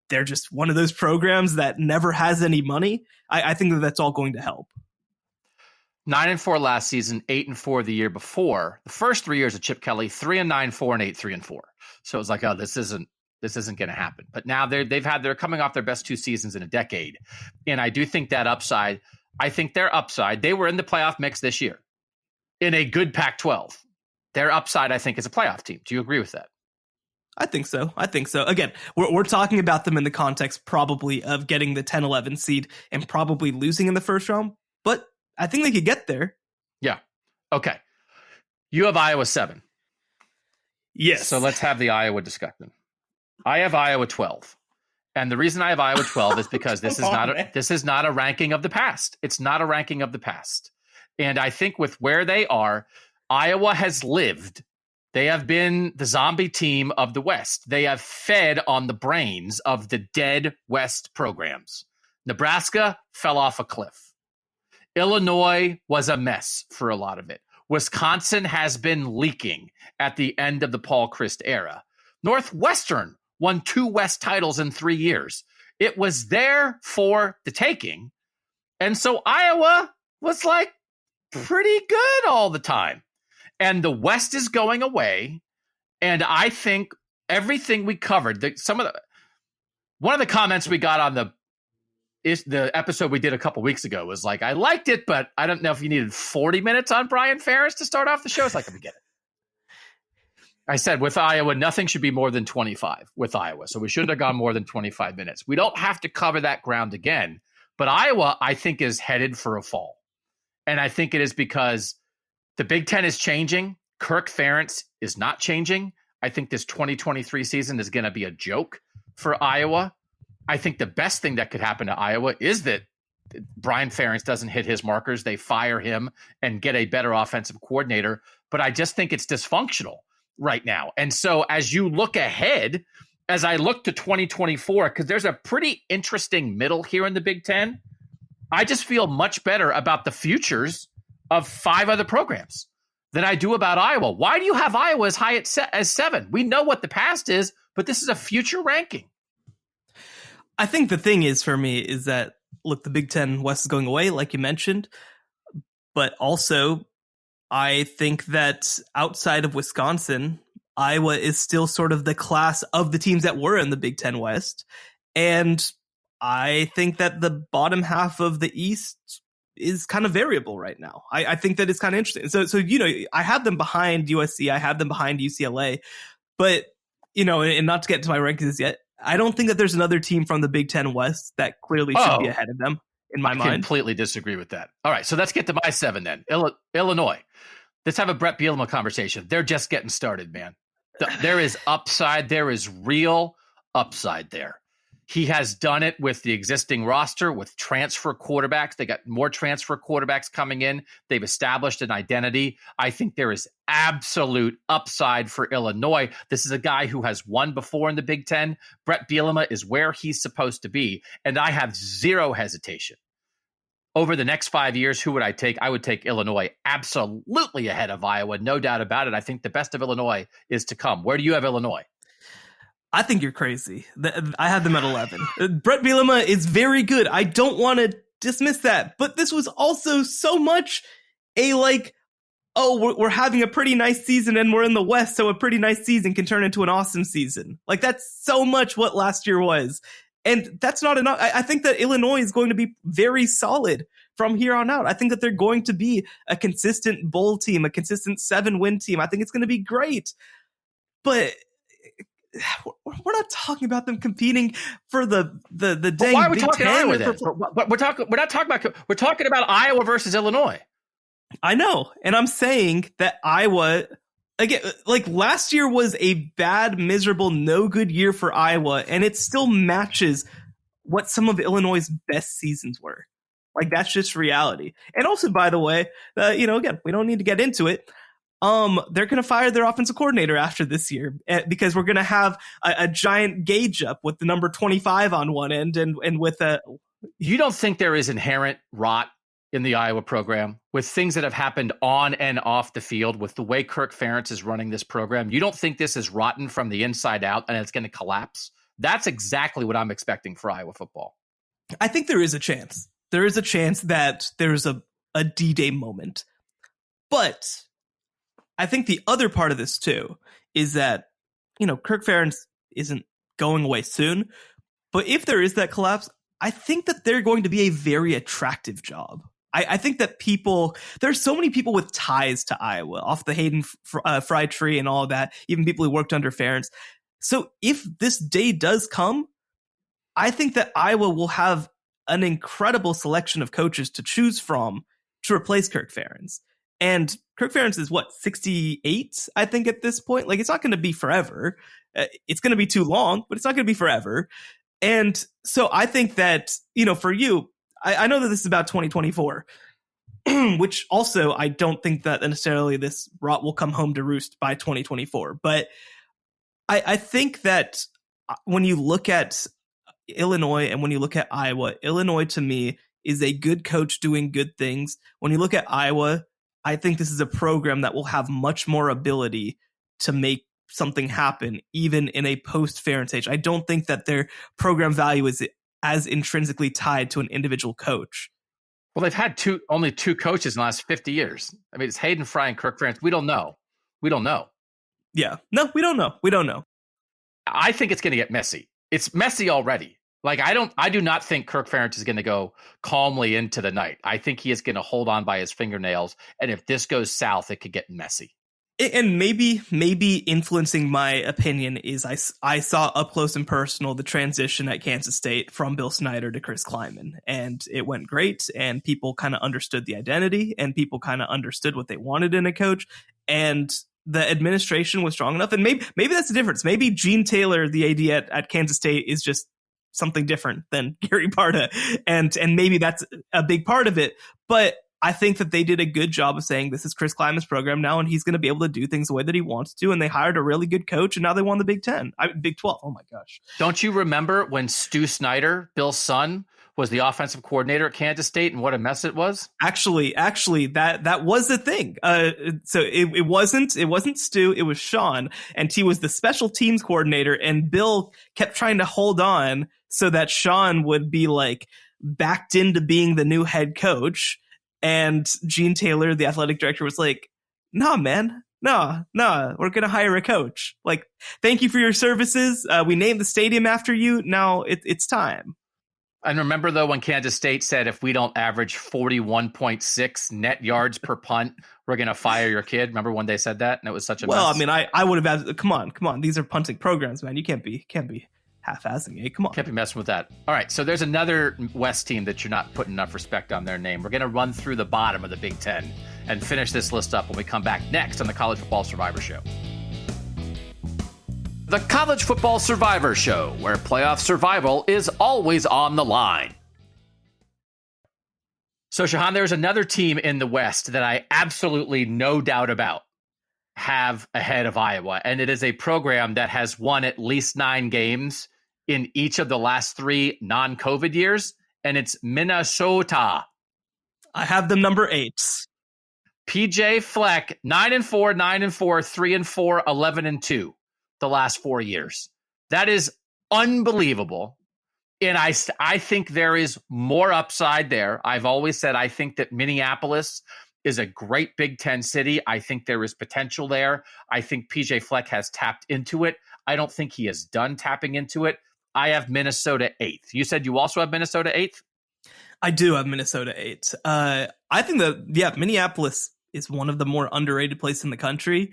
they're just one of those programs that never has any money. I think that that's all going to help. 9-4 last season, 8-4 the year before. The first 3 years of Chip Kelly, 3-9, 4-8, 3-4. So it was like, oh, this isn't going to happen. But now they're coming off their best 2 seasons in a decade, and I do think that upside. I think their upside. They were in the playoff mix this year, in a good Pac-12. Their upside, I think, is a playoff team. Do you agree with that? I think so. Again, we're talking about them in the context probably of getting the 10-11 seed and probably losing in the first round, but I think they could get there. Yeah. Okay. You have Iowa 7. Yes. So let's have the Iowa discussion. I have Iowa 12. And the reason I have Iowa 12 is because this is not a ranking of the past. It's not a ranking of the past. And I think with where they are, Iowa has lived. They have been the zombie team of the West. They have fed on the brains of the dead West programs. Nebraska fell off a cliff. Illinois was a mess for a lot of it. Wisconsin has been leaking at the end of the Paul Chryst era. Northwestern won 2 West titles in 3 years. It was there for the taking. And so Iowa was like pretty good all the time. And the West is going away. And I think everything we covered, one of the comments we got on the episode we did a couple weeks ago was like, I liked it, but I don't know if you needed 40 minutes on Brian Ferentz to start off the show. It's like, let me get it. I said with Iowa, nothing should be more than 25 with Iowa. So we shouldn't have gone more than 25 minutes. We don't have to cover that ground again. But Iowa, I think, is headed for a fall. And I think it is because the Big Ten is changing. Kirk Ferentz is not changing. I think this 2023 season is going to be a joke for Iowa. I think the best thing that could happen to Iowa is that Brian Ferentz doesn't hit his markers. They fire him and get a better offensive coordinator. But I just think it's dysfunctional. right now. And so as you look ahead, as I look to 2024, because there's a pretty interesting middle here in the Big Ten, I just feel much better about the futures of 5 other programs than I do about Iowa. Why do you have Iowa as high as 7? We know what the past is, but this is a future ranking. I think the thing is for me is that, look, the Big Ten West is going away, like you mentioned, but also I think that outside of Wisconsin, Iowa is still sort of the class of the teams that were in the Big Ten West. And I think that the bottom half of the East is kind of variable right now. I think that it's kind of interesting. So, I have them behind USC. I have them behind UCLA, but, and not to get to my rankings yet, I don't think that there's another team from the Big Ten West that clearly should be ahead of them in my mind. I completely disagree with that. All right, so let's get to my 7 then. Illinois. Let's have a Brett Bielema conversation. They're just getting started, man. There is upside. There is real upside there. He has done it with the existing roster, with transfer quarterbacks. They got more transfer quarterbacks coming in. They've established an identity. I think there is absolute upside for Illinois. This is a guy who has won before in the Big Ten. Brett Bielema is where he's supposed to be. And I have zero hesitation. Over the next 5 years, who would I take? I would take Illinois absolutely ahead of Iowa. No doubt about it. I think the best of Illinois is to come. Where do you have Illinois? I think you're crazy. I have them at 11. Brett Bielema is very good. I don't want to dismiss that. But this was also so much we're having a pretty nice season and we're in the West, so a pretty nice season can turn into an awesome season. Like, that's so much what last year was. And that's not enough. I think that Illinois is going to be very solid from here on out. I think that they're going to be a consistent bowl team, a consistent 7-win team. I think it's going to be great. But we're not talking about them competing for the dang. Why are we Big talking 10 Iowa then? We're talking about Iowa versus Illinois. I know, and I'm saying that Iowa, again, like last year was a bad, miserable, no good year for Iowa, and it still matches what some of Illinois' best seasons were. Like, that's just reality. And also, by the way, again, we don't need to get into it. They're going to fire their offensive coordinator after this year because we're going to have a giant gauge up with the number 25 on one end and with a. You don't think there is inherent rot in the Iowa program with things that have happened on and off the field with the way Kirk Ferentz is running this program? You don't think this is rotten from the inside out and it's going to collapse? That's exactly what I'm expecting for Iowa football. I think there is a chance. There is a chance that there's a D-Day moment. But I think the other part of this, too, is that, Kirk Ferentz isn't going away soon. But if there is that collapse, I think that they're going to be a very attractive job. I think that there's so many people with ties to Iowa, off the Hayden Fry tree and all of that, even people who worked under Ferentz. So if this day does come, I think that Iowa will have an incredible selection of coaches to choose from to replace Kirk Ferentz. And Kirk Ferentz is 68, I think, at this point. Like, it's not going to be forever. It's going to be too long, but it's not going to be forever. And so I think that, for you, I know that this is about 2024, which also I don't think that necessarily this rot will come home to roost by 2024. But I think that when you look at Illinois and when you look at Iowa, Illinois to me is a good coach doing good things. When you look at Iowa, I think this is a program that will have much more ability to make something happen, even in a post-Ferentz age. I don't think that their program value is as intrinsically tied to an individual coach. Well, they've had only two coaches in the last 50 years. I mean, it's Hayden Fry and Kirk Ferentz. We don't know. Yeah. No, we don't know. I think it's going to get messy. It's messy already. Like, I do not think Kirk Ferentz is going to go calmly into the night. I think he is going to hold on by his fingernails. And if this goes south, it could get messy. And maybe influencing my opinion is I saw up close and personal the transition at Kansas State from Bill Snyder to Chris Kleiman, and it went great, and people kind of understood the identity, and people kind of understood what they wanted in a coach, and the administration was strong enough. And maybe that's the difference. Maybe Gene Taylor, the AD at Kansas State, is just something different than Gary Barta, and maybe that's a big part of it. But I think that they did a good job of saying this is Chris Kleiman's program now, and he's going to be able to do things the way that he wants to. And they hired a really good coach, and now they won the Big 12. Oh my gosh! Don't you remember when Stu Snyder, Bill's son, was the offensive coordinator at Kansas State, and what a mess it was? Actually, that was the thing. So it wasn't Stu, it was Sean, and he was the special teams coordinator, and Bill kept trying to hold on so that Sean would be like backed into being the new head coach. And Gene Taylor, the athletic director, was like, "Nah, man, no, we're gonna hire a coach. Like, thank you for your services. We named the stadium after you. Now it's time." And remember, though, when Kansas State said, if we don't average 41.6 net yards per punt, we're going to fire your kid. Remember when they said that? And it was such a mess. I mean, I would have come on. These are punting programs, man. You can't be half-assing it. Come on. Can't be messing with that. All right, so there's another West team that you're not putting enough respect on their name. We're going to run through the bottom of the Big Ten and finish this list up when we come back next on the College Football Survivor Show. The College Football Survivor Show, where playoff survival is always on the line. So, Shehan, there's another team in the West that I absolutely no doubt about have ahead of Iowa, and it is a program that has won at least 9 games in each of the last 3 non-COVID years, and it's Minnesota. I have them number 8. PJ Fleck, 9-4, 9-4, 3-4, 11-2. The last 4 years. That is unbelievable. And I think there is more upside there. I've always said I think that Minneapolis is a great Big Ten city. I think there is potential there. I think PJ Fleck has tapped into it. I don't think he is done tapping into it. I have Minnesota 8th. You said you also have Minnesota 8th? I do have Minnesota 8. I think that, Minneapolis is one of the more underrated places in the country.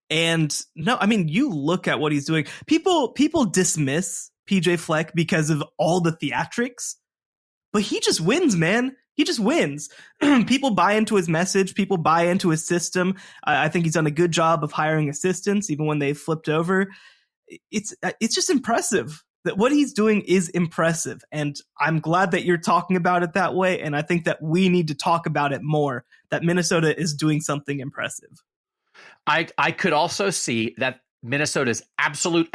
And no, I mean, you look at what he's doing. People dismiss PJ Fleck because of all the theatrics, but he just wins, man. He just wins. People buy into his message. People buy into his system. I think he's done a good job of hiring assistants, even when they flipped over. It's just impressive. That what he's doing is impressive. And I'm glad that you're talking about it that way. And I think that we need to talk about it more, that Minnesota is doing something impressive. I could also see that Minnesota's absolute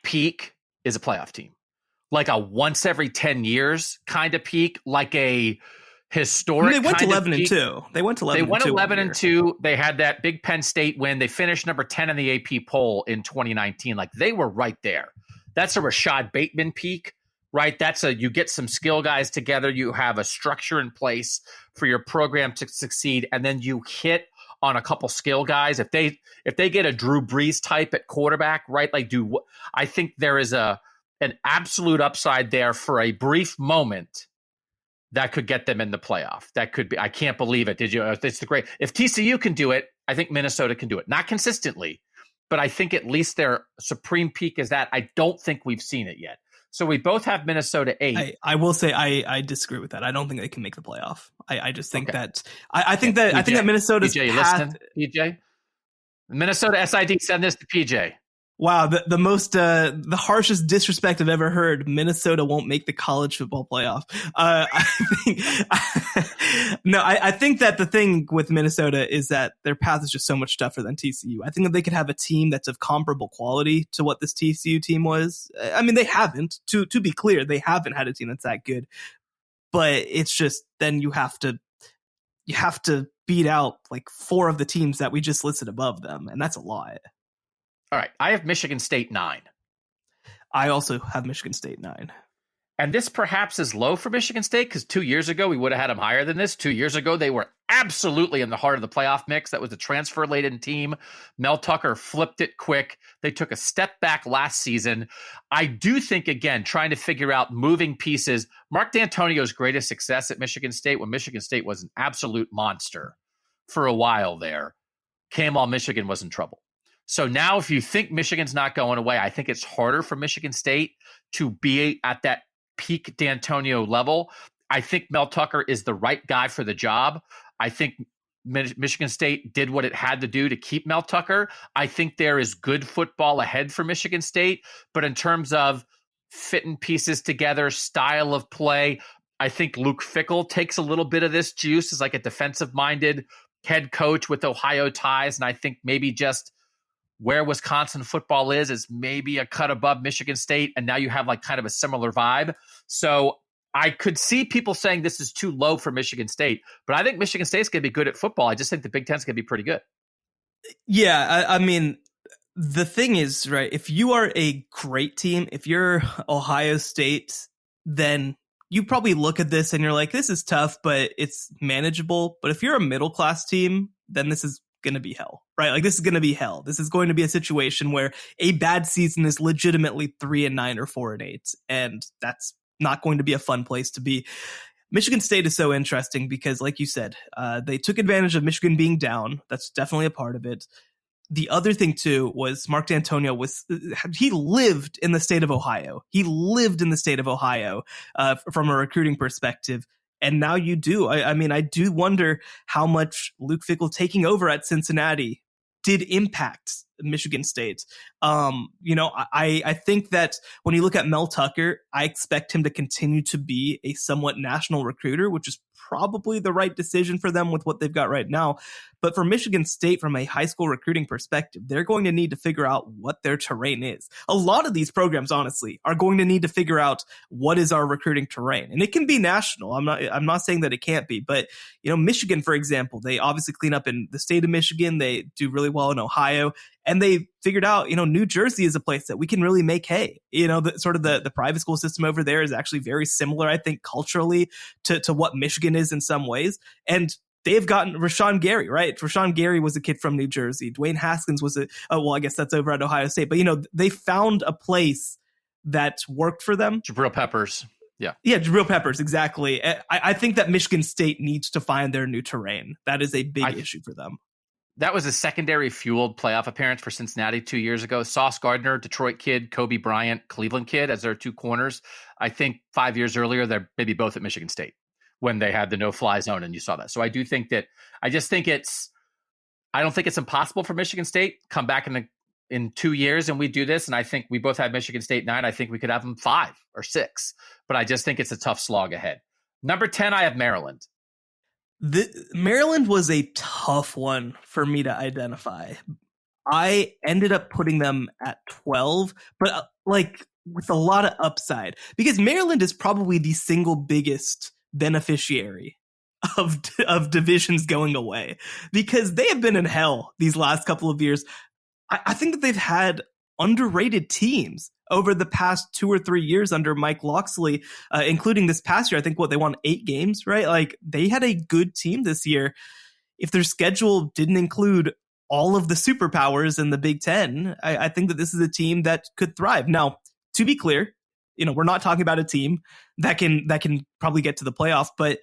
peak is a playoff team. Like a once every 10 years kind of peak, like a historic. They went kind 11-2. They went 11-2. They went 11-2. They had that big Penn State win. They finished number 10 in the AP poll in 2019. Like they were right there. That's a Rashad Bateman peak, right? You get some skill guys together. You have a structure in place for your program to succeed. And then you hit on a couple skill guys. If they get a Drew Brees type at quarterback, right? I think there is an absolute upside there for a brief moment that could get them in the playoff. That could be, I can't believe it. It's the great, if TCU can do it, I think Minnesota can do it. Not consistently, but I think at least their supreme peak is that. I don't think we've seen it yet. So we both have Minnesota 8. I will say I disagree with that. I don't think they can make the playoff. I just think that I think PJ, that Minnesota's PJ, path. PJ, Minnesota SID, send this to PJ. Wow, the harshest disrespect I've ever heard. Minnesota won't make the college football playoff. I think that the thing with Minnesota is that their path is just so much tougher than TCU. I think that they could have a team that's of comparable quality to what this TCU team was. I mean, they haven't. To be clear, they haven't had a team that's that good. But it's just then you have to beat out like 4 of the teams that we just listed above them, and that's a lot. All right, I have Michigan State 9. I also have Michigan State 9. And this perhaps is low for Michigan State because 2 years ago, we would have had them higher than this. 2 years ago, they were absolutely in the heart of the playoff mix. That was a transfer-laden team. Mel Tucker flipped it quick. They took a step back last season. I do think, again, trying to figure out moving pieces. Mark D'Antonio's greatest success at Michigan State when Michigan State was an absolute monster for a while there came while Michigan was in trouble. So now if you think Michigan's not going away, I think it's harder for Michigan State to be at that peak D'Antonio level. I think Mel Tucker is the right guy for the job. I think Michigan State did what it had to do to keep Mel Tucker. I think there is good football ahead for Michigan State, but in terms of fitting pieces together, style of play, I think Luke Fickell takes a little bit of this juice as like a defensive-minded head coach with Ohio ties. And I think maybe just where Wisconsin football is maybe a cut above Michigan State. And now you have like kind of a similar vibe. So I could see people saying this is too low for Michigan State, but I think Michigan State's going to be good at football. I just think the Big Ten's going to be pretty good. Yeah, I mean, the thing is, right, if you are a great team, if you're Ohio State, then you probably look at this and you're like, this is tough, but it's manageable. But if you're a middle class team, then this is going to be hell, right? Like, this is going to be hell. This is going to be a situation where a bad season is legitimately 3-9 or 4-8. And that's not going to be a fun place to be. Michigan State is so interesting because, like you said, they took advantage of Michigan being down. That's definitely a part of it. The other thing, too, was Mark D'Antonio he lived in the state of Ohio. He lived in the state of Ohio from a recruiting perspective. And now you do. I mean, I do wonder how much Luke Fickell taking over at Cincinnati did impact Michigan State. I think that when you look at Mel Tucker, I expect him to continue to be a somewhat national recruiter, which is probably the right decision for them with what they've got right now. But for Michigan State, from a high school recruiting perspective, they're going to need to figure out what their terrain is. A lot of these programs, honestly, are going to need to figure out what is our recruiting terrain. And it can be national. I'm not saying that it can't be, but Michigan, for example, they obviously clean up in the state of Michigan. They do really well in Ohio. And they figured out, New Jersey is a place that we can really make hay. The private school system over there is actually very similar, I think, culturally to what Michigan is in some ways. And they've gotten Rashawn Gary, right? Rashawn Gary was a kid from New Jersey. Dwayne Haskins was I guess that's over at Ohio State. But, they found a place that worked for them. Jabril Peppers. Yeah, Jabril Peppers, exactly. I think that Michigan State needs to find their new terrain. That is a big issue for them. That was a secondary fueled playoff appearance for Cincinnati 2 years ago. Sauce Gardner, Detroit kid, Kobe Bryant, Cleveland kid as their two corners. I think 5 years earlier, they're maybe both at Michigan State when they had the no-fly zone, and you saw that. So I don't think it's impossible for Michigan State to come back in 2 years and we do this. And I think we both had Michigan State 9. I think we could have them 5 or 6, but I just think it's a tough slog ahead. Number 10, I have Maryland. Maryland was a tough one for me to identify. I ended up putting them at 12, but with a lot of upside, because Maryland is probably the single biggest beneficiary of divisions going away, because they have been in hell these last couple of years. I think that they've had underrated teams over the past 2 or 3 years under Mike Locksley, including this past year. I think they won 8 games, right? Like, they had a good team this year. If their schedule didn't include all of the superpowers in the Big Ten, I think that this is a team that could thrive. Now, to be clear, we're not talking about a team that can probably get to the playoff, but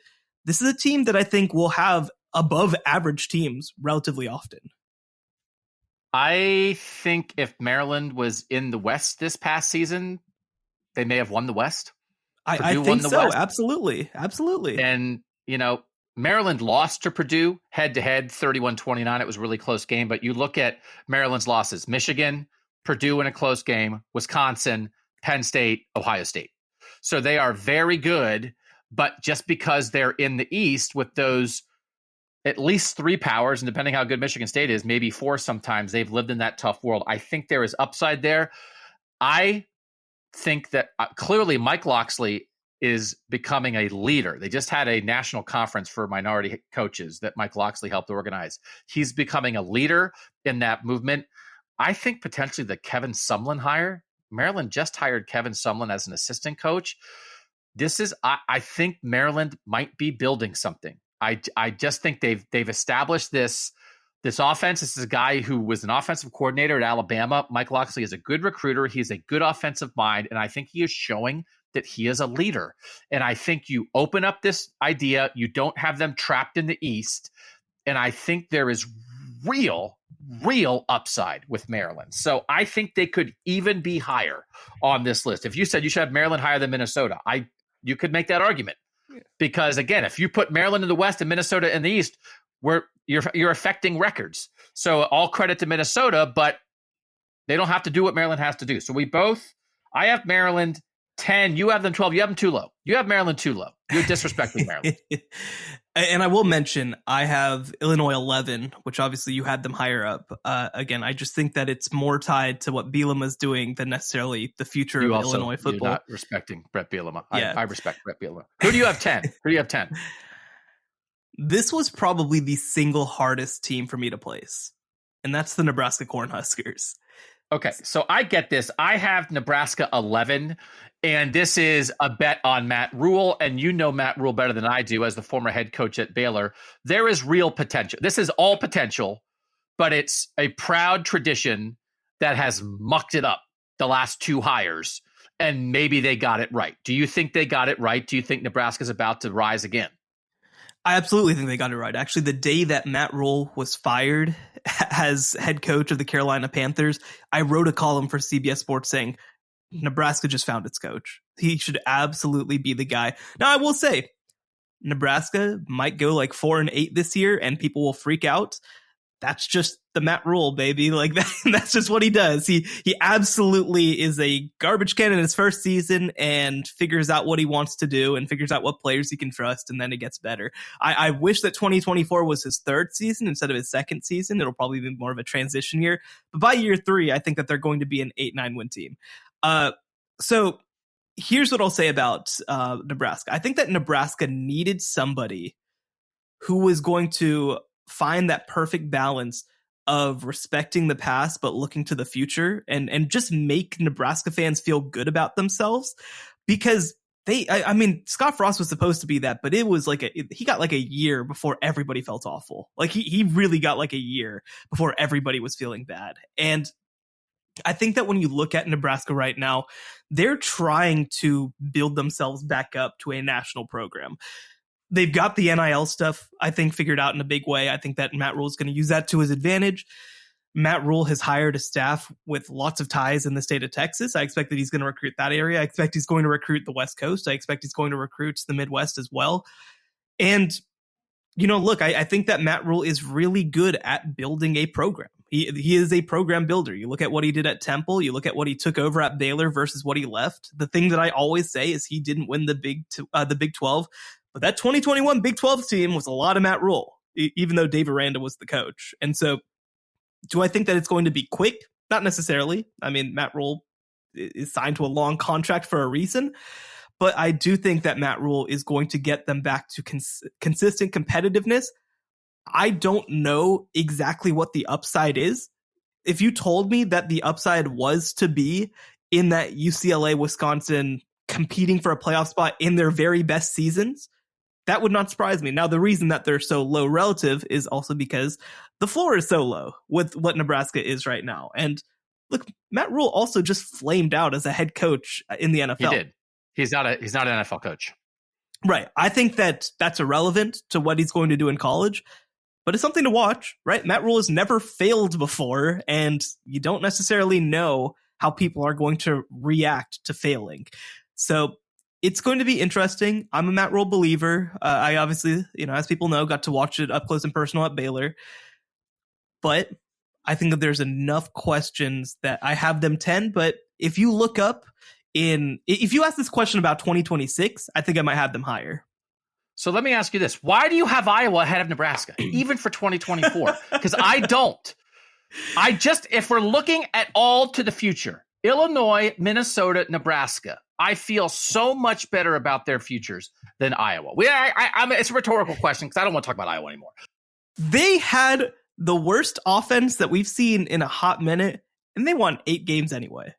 this is a team that I think will have above average teams relatively often. I think if Maryland was in the West this past season, they may have won the West. I think so. West. Absolutely. And, Maryland lost to Purdue head-to-head, 31-29. It was a really close game. But you look at Maryland's losses: Michigan, Purdue in a close game, Wisconsin, Penn State, Ohio State. So they are very good. But just because they're in the East with those at least 3 powers, and depending how good Michigan State is, maybe 4 sometimes, they've lived in that tough world. I think there is upside there. I think that clearly Mike Locksley is becoming a leader. They just had a national conference for minority coaches that Mike Locksley helped organize. He's becoming a leader in that movement. I think potentially the Kevin Sumlin hire, Maryland just hired Kevin Sumlin as an assistant coach. I think Maryland might be building something. I just think they've established this offense. This is a guy who was an offensive coordinator at Alabama. Mike Locksley is a good recruiter. He's a good offensive mind, and I think he is showing that he is a leader. And I think you open up this idea, you don't have them trapped in the East, and I think there is real upside with Maryland. So I think they could even be higher on this list. If you said you should have Maryland higher than Minnesota, you could make that argument. Because again, if you put Maryland in the West and Minnesota in the East, you're affecting records. So all credit to Minnesota, but they don't have to do what Maryland has to do. So I have Maryland 10. You have them 12. You have them too low. You have Maryland too low. You're disrespecting Maryland. And I will mention, I have Illinois 11, which obviously you had them higher up. Again, I just think that it's more tied to what Bielema's doing than necessarily the future of Illinois football. You're not respecting Brett Bielema. Yeah. I respect Brett Bielema. Who do you have 10? Who do you have 10? This was probably the single hardest team for me to place, and that's the Nebraska Cornhuskers. Okay, so I get this. I have Nebraska 11, and this is a bet on Matt Rule, and you know Matt Rule better than I do as the former head coach at Baylor. There is real potential. This is all potential, but it's a proud tradition that has mucked it up the last two hires, and maybe they got it right. Do you think they got it right? Do you think Nebraska's about to rise again? I absolutely think they got it right. Actually, the day that Matt Rule was fired as head coach of the Carolina Panthers, I wrote a column for CBS Sports saying Nebraska just found its coach. He should absolutely be the guy. Now, I will say Nebraska might go like 4-8 this year and people will freak out. That's just the Matt Rule, baby. Like that's just what he does. He absolutely is a garbage can in his first season and figures out what he wants to do and figures out what players he can trust, and then it gets better. I wish that 2024 was his third season instead of his second season. It'll probably be more of a transition year. But by year 3, I think that they're going to be an 8-9 win team. So here's what I'll say about Nebraska. I think that Nebraska needed somebody who was going to find that perfect balance of respecting the past but looking to the future and just make Nebraska fans feel good about themselves, because I mean Scott Frost was supposed to be that, but it was like he got like a year before everybody felt awful. Like he really got like a year before everybody was feeling bad. And I think that when you look at Nebraska right now, they're trying to build themselves back up to a national program. They've got the NIL stuff, I think, figured out in a big way. I think that Matt Rule is going to use that to his advantage. Matt Rule has hired a staff with lots of ties in the state of Texas. I expect that he's going to recruit that area. I expect he's going to recruit the West Coast. I expect he's going to recruit the Midwest as well. And, you know, look, I think that Matt Rule is really good at building a program. He is a program builder. You look at what he did at Temple. You look at what he took over at Baylor versus what he left. The thing that I always say is he didn't win the Big 12. But that 2021 Big 12 team was a lot of Matt Rule, even though Dave Aranda was the coach. And so do I think that it's going to be quick? Not necessarily. I mean, Matt Rule is signed to a long contract for a reason. But I do think that Matt Rule is going to get them back to consistent competitiveness. I don't know exactly what the upside is. If you told me that the upside was to be in that UCLA, Wisconsin competing for a playoff spot in their very best seasons, that would not surprise me. Now, the reason that they're so low relative is also because the floor is so low with what Nebraska is right now. And look, Matt Rule also just flamed out as a head coach in the NFL. He did. He's not an NFL coach. Right. I think that that's irrelevant to what he's going to do in college, but it's something to watch, right? Matt Rule has never failed before, and you don't necessarily know how people are going to react to failing. So it's going to be interesting. I'm a Matt Rule believer. I obviously, as people know, got to watch it up close and personal at Baylor. But I think that there's enough questions that I have them 10. But if you look up if you ask this question about 2026, I think I might have them higher. So let me ask you this. Why do you have Iowa ahead of Nebraska, even for 2024? Because I don't. If we're looking at all to the future, Illinois, Minnesota, Nebraska, I feel so much better about their futures than Iowa. It's a rhetorical question because I don't want to talk about Iowa anymore. They had the worst offense that we've seen in a hot minute, and they won 8 games anyway.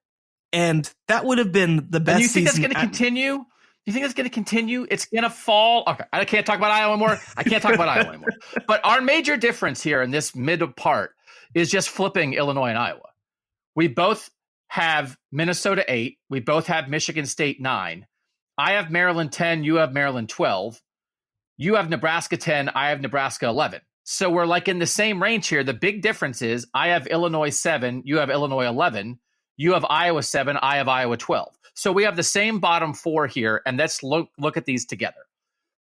And that would have been the best. And you think season that's going to continue? You think that's going to continue? It's going to fall. Okay, I can't talk about Iowa anymore. But our major difference here in this mid part is just flipping Illinois and Iowa. We both have Minnesota 8. We both have Michigan State 9. I have Maryland 10. You have Maryland 12. You have Nebraska 10. I have Nebraska 11. So we're like in the same range here. The big difference is I have Illinois 7. You have Illinois 11. You have Iowa 7. I have Iowa 12. So we have the same bottom 4 here, and let's look at these together.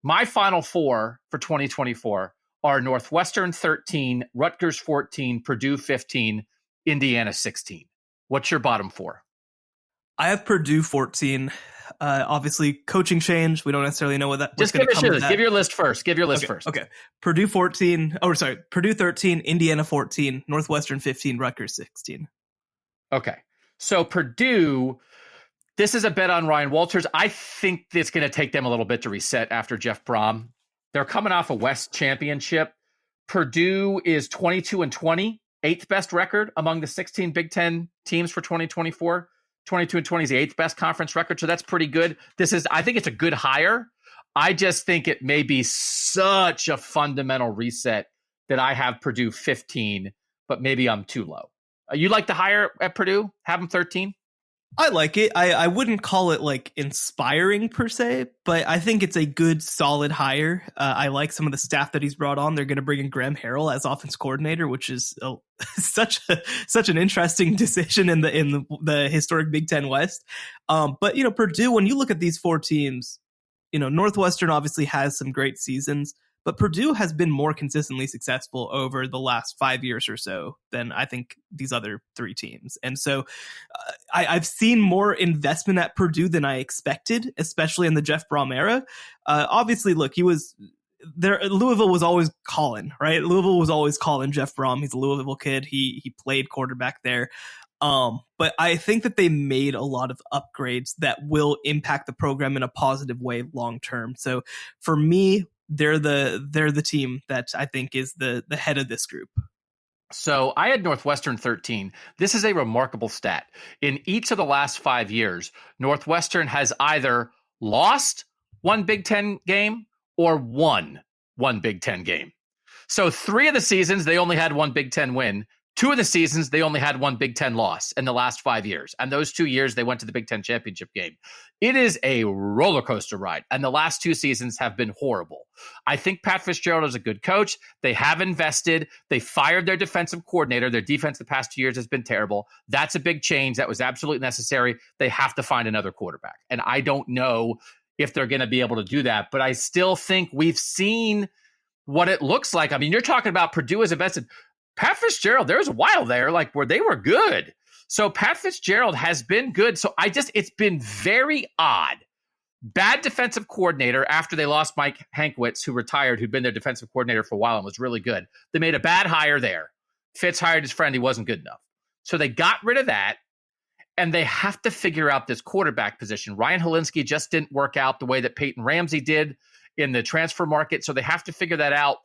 My final 4 for 2024 are Northwestern 13, Rutgers 14, Purdue 15, Indiana 16. What's your bottom 4? I have Purdue 14. Obviously, coaching change. We don't necessarily know what that. Just give your list first. Give your list first. Okay. Purdue 14. Oh, sorry. Purdue 13. Indiana 14. Northwestern 15. Rutgers 16. Okay. So Purdue, this is a bet on Ryan Walters. I think it's going to take them a little bit to reset after Jeff Brom. They're coming off a West championship. Purdue is 22-20, 8th best record among the 16 Big Ten teams for 2024. 22-20 is the 8th best conference record, so that's pretty good. I think it's a good hire. I just think it may be such a fundamental reset that I have Purdue 15, but maybe I'm too low. You like the hire at Purdue? Have them 13? I like it. I wouldn't call it like inspiring per se, but I think it's a good, solid hire. I like some of the staff that he's brought on. They're going to bring in Graham Harrell as offense coordinator, which is such an interesting decision in the historic Big Ten West. But Purdue, when you look at these 4 teams, Northwestern obviously has some great seasons, but Purdue has been more consistently successful over the last 5 years or so than I think these other 3 teams. And so I've seen more investment at Purdue than I expected, especially in the Jeff Brom era. Obviously, look, he was there. Louisville was always calling, right? Louisville was always calling Jeff Brom. He's a Louisville kid. He played quarterback there. But I think that they made a lot of upgrades that will impact the program in a positive way long term. So for me, they're the team that I think is the head of this group. So I had Northwestern 13. This is a remarkable stat. In each of the last 5 years, Northwestern has either lost one Big Ten game or won one Big Ten game. So 3 of the seasons, they only had one Big Ten win. 2 of the seasons, they only had one Big Ten loss in the last 5 years. And those 2 years, they went to the Big Ten championship game. It is a roller coaster ride. And the last 2 seasons have been horrible. I think Pat Fitzgerald is a good coach. They have invested. They fired their defensive coordinator. Their defense the past 2 years has been terrible. That's a big change. That was absolutely necessary. They have to find another quarterback. And I don't know if they're going to be able to do that. But I still think we've seen what it looks like. I mean, you're talking about Purdue as invested. Pat Fitzgerald, there was a while there where they were good. So Pat Fitzgerald has been good. So it's been very odd. Bad defensive coordinator after they lost Mike Hankwitz, who retired, who'd been their defensive coordinator for a while and was really good. They made a bad hire there. Fitz hired his friend. He wasn't good enough. So they got rid of that, and they have to figure out this quarterback position. Ryan Helinski just didn't work out the way that Peyton Ramsey did in the transfer market. So they have to figure that out.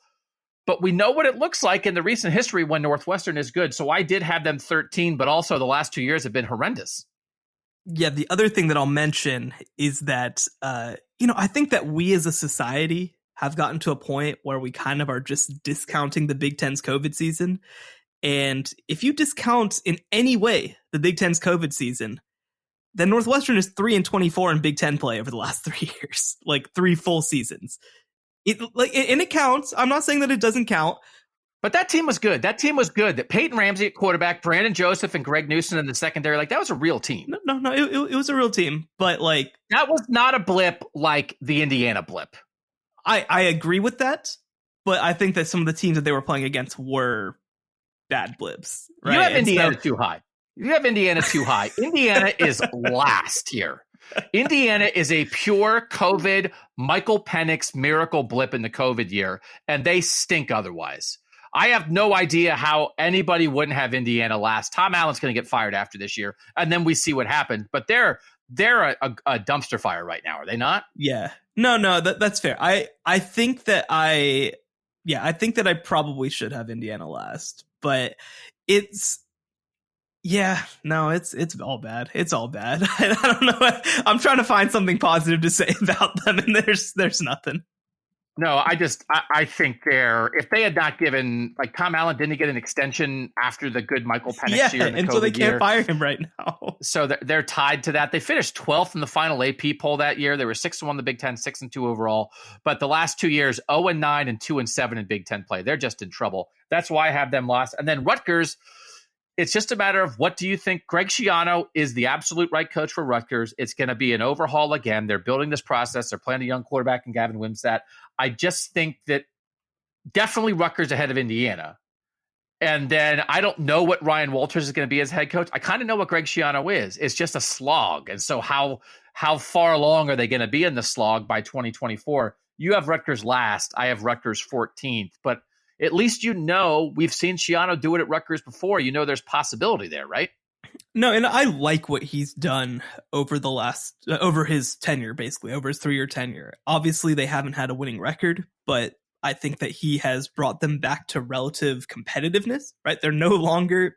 But we know what it looks like in the recent history when Northwestern is good. So I did have them 13, but also the last 2 years have been horrendous. Yeah, the other thing that I'll mention is that, I think that we as a society have gotten to a point where we kind of are just discounting the Big Ten's COVID season. And if you discount in any way the Big Ten's COVID season, then Northwestern is 3-24 in Big Ten play over the last 3 years, like 3 full seasons. It counts. I'm not saying that it doesn't count. But that team was good. That Peyton Ramsey at quarterback, Brandon Joseph and Greg Newsom in the secondary, that was a real team. No, it was a real team. But that was not a blip like the Indiana blip. I agree with that. But I think that some of the teams that they were playing against were bad blips. Right? You have Indiana too high. Indiana is last here. Indiana is a pure COVID Michael Penix miracle blip in the COVID year, and they stink otherwise. I have no idea how anybody wouldn't have Indiana last. Tom Allen's going to get fired after this year, and then we see what happens. But they're a dumpster fire right now, are they not? Yeah. No, that's fair. I think that I probably should have Indiana last, but it's all bad. It's all bad. I don't know. I'm trying to find something positive to say about them, and there's nothing. No, I think if they had not given, Tom Allen didn't get an extension after the good Michael Penix year. And so they can't fire him right now. So they're tied to that. They finished 12th in the final AP poll that year. They were 6-1 in the Big Ten, 6-2 overall. But the last 2 years, 0-9 and 2-7 in Big Ten play. They're just in trouble. That's why I have them lost. And then Rutgers, it's just a matter of what do you think? Greg Schiano is the absolute right coach for Rutgers. It's going to be an overhaul again. They're building this process. They're playing a young quarterback in Gavin Wimsatt. I just think that definitely Rutgers ahead of Indiana. And then I don't know what Ryan Walters is going to be as head coach. I kind of know what Greg Schiano is. It's just a slog. And so how far along are they going to be in the slog by 2024? You have Rutgers last. I have Rutgers 14th. But at least we've seen Schiano do it at Rutgers before. There's possibility there, right? No, and I like what he's done over his tenure, basically, over his 3-year tenure. Obviously, they haven't had a winning record, but I think that he has brought them back to relative competitiveness, right? They're no longer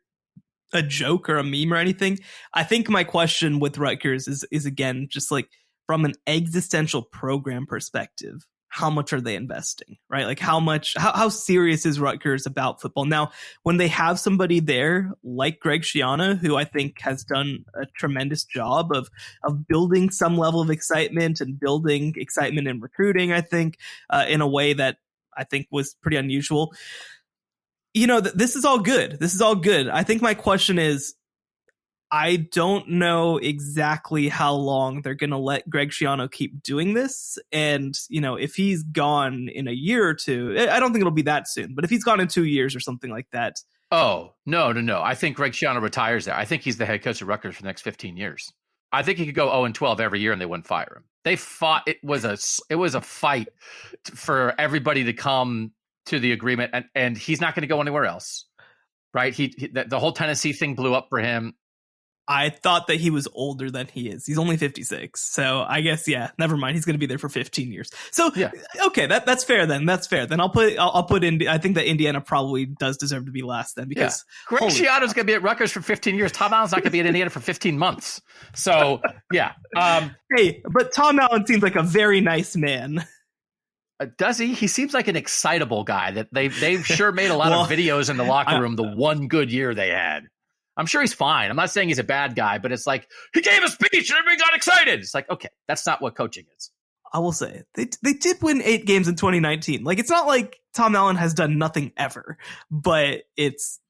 a joke or a meme or anything. I think my question with Rutgers is again, just like from an existential program perspective, how much are they investing, right? Like how serious is Rutgers about football? Now, when they have somebody there like Greg Schiano, who I think has done a tremendous job of building some level of excitement and building excitement in recruiting, I think, in a way that I think was pretty unusual. This is all good. This is all good. I think my question is, I don't know exactly how long they're going to let Greg Schiano keep doing this. And, if he's gone in a year or two, I don't think it'll be that soon, but if he's gone in 2 years or something like that. Oh, no. I think Greg Schiano retires there. I think he's the head coach of Rutgers for the next 15 years. I think he could go 0-12 every year and they wouldn't fire him. They fought. It was a fight for everybody to come to the agreement, and he's not going to go anywhere else, right? The whole Tennessee thing blew up for him. I thought that he was older than he is. He's only 56. So I guess, never mind. He's going to be there for 15 years. So, okay, that's fair then. That's fair. Then I'll put in, I think that Indiana probably does deserve to be last then because Greg Schiano's going to be at Rutgers for 15 years. Tom Allen's not going to be at Indiana for 15 months. So, yeah. Hey, but Tom Allen seems like a very nice man. Does he? He seems like an excitable guy that they've sure made a lot of videos in the locker room the one good year they had. I'm sure he's fine. I'm not saying he's a bad guy, but it's like he gave a speech and everybody got excited. It's like, okay, that's not what coaching is. I will say they did win 8 games in 2019. Like, it's not like Tom Allen has done nothing ever, but it's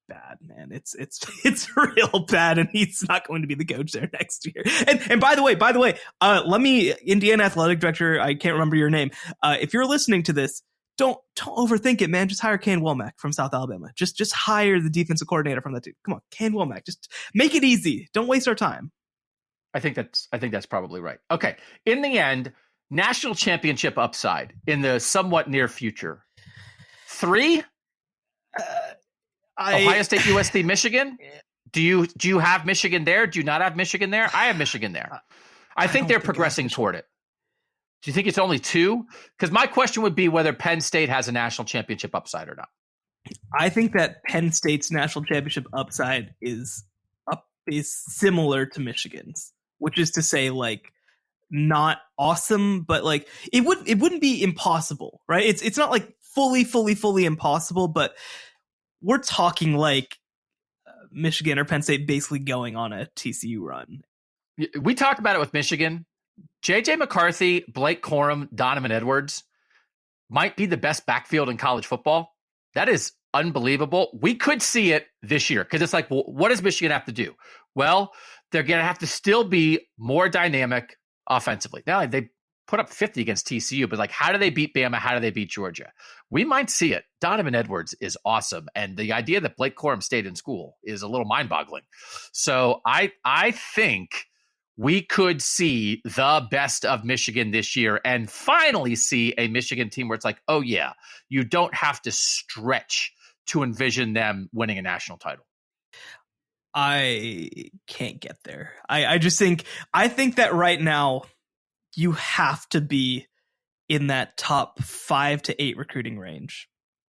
bad, man. It's real bad, and he's not going to be the coach there next year. And by the way, Indiana athletic director, I can't remember your name. If you're listening to this, don't overthink it, man. Just hire Ken Womack from South Alabama. Just hire the defensive coordinator from that team. Come on, Ken Womack. Just make it easy. Don't waste our time. I think that's probably right. Okay. In the end, national championship upside in the somewhat near future. 3? Ohio State, USC, Michigan. Do you have Michigan there? Do you not have Michigan there? I have Michigan there. I think they're progressing toward it. Do you think it's only 2? Because my question would be whether Penn State has a national championship upside or not. I think that Penn State's national championship upside is similar to Michigan's, which is to say, like, not awesome, but like it wouldn't be impossible, right? It's not like fully impossible, but we're talking like Michigan or Penn State basically going on a TCU run. We talked about it with Michigan. J.J. McCarthy, Blake Corum, Donovan Edwards might be the best backfield in college football. That is unbelievable. We could see it this year because it's like, well, what does Michigan have to do? Well, they're going to have to still be more dynamic offensively. Now, they put up 50 against TCU, but like, how do they beat Bama? How do they beat Georgia? We might see it. Donovan Edwards is awesome. And the idea that Blake Corum stayed in school is a little mind-boggling. So I think we could see the best of Michigan this year and finally see a Michigan team where it's like, oh yeah, you don't have to stretch to envision them winning a national title. I can't get there. I think that right now you have to be in that top 5 to 8 recruiting range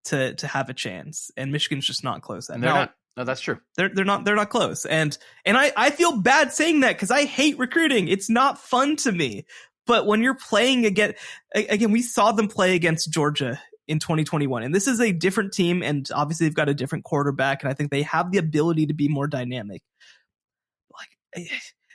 to have a chance. And Michigan's just not close. They're not. No, that's true. They're not close. And I feel bad saying that because I hate recruiting. It's not fun to me. But when you're playing again, we saw them play against Georgia in 2021. And this is a different team. And obviously they've got a different quarterback. And I think they have the ability to be more dynamic. Like,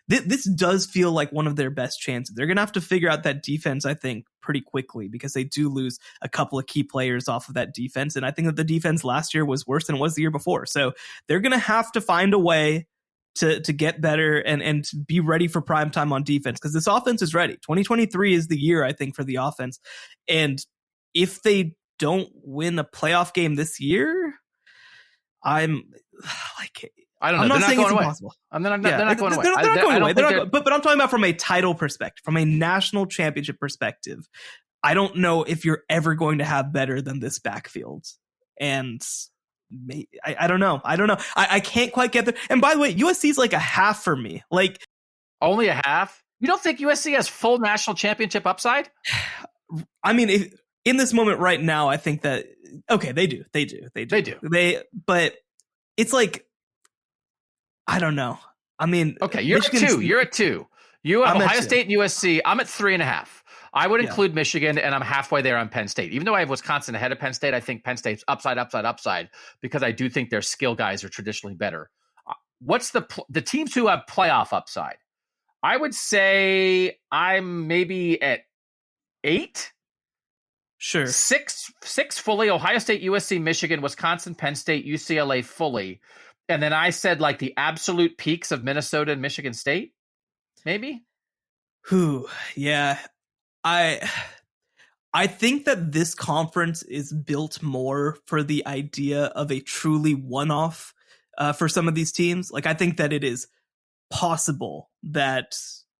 this does feel like one of their best chances. They're going to have to figure out that defense, I think, pretty quickly because they do lose a couple of key players off of that defense. And I think that the defense last year was worse than it was the year before. So they're going to have to find a way to get better and be ready for prime time on defense because this offense is ready. 2023 is the year, I think, for the offense. And if they don't win a playoff game this year, I'm like, I don't know. I'm not They're saying not it's going away. impossible. They're not going away. They're not going away. I don't But I'm talking about from a title perspective, from a national championship perspective. I don't know if you're ever going to have better than this backfield. And I don't know. I can't quite get there. And by the way, USC is like a half for me. Like, only a half? You don't think USC has full national championship upside? I mean, in this moment right now, I think that, okay, they do. But it's like, I don't know. I mean, okay, you're at 2. You're at 2. You have Ohio State and USC. I'm at 3.5. I would include Michigan, and I'm halfway there on Penn State. Even though I have Wisconsin ahead of Penn State, I think Penn State's upside, because I do think their skill guys are traditionally better. What's the teams who have playoff upside? I would say I'm maybe at 8. Sure. 6 fully. Ohio State, USC, Michigan, Wisconsin, Penn State, UCLA fully. And then I said like the absolute peaks of Minnesota and Michigan State, maybe. Yeah. I think that this conference is built more for the idea of a truly one-off for some of these teams. Like, I think that it is possible that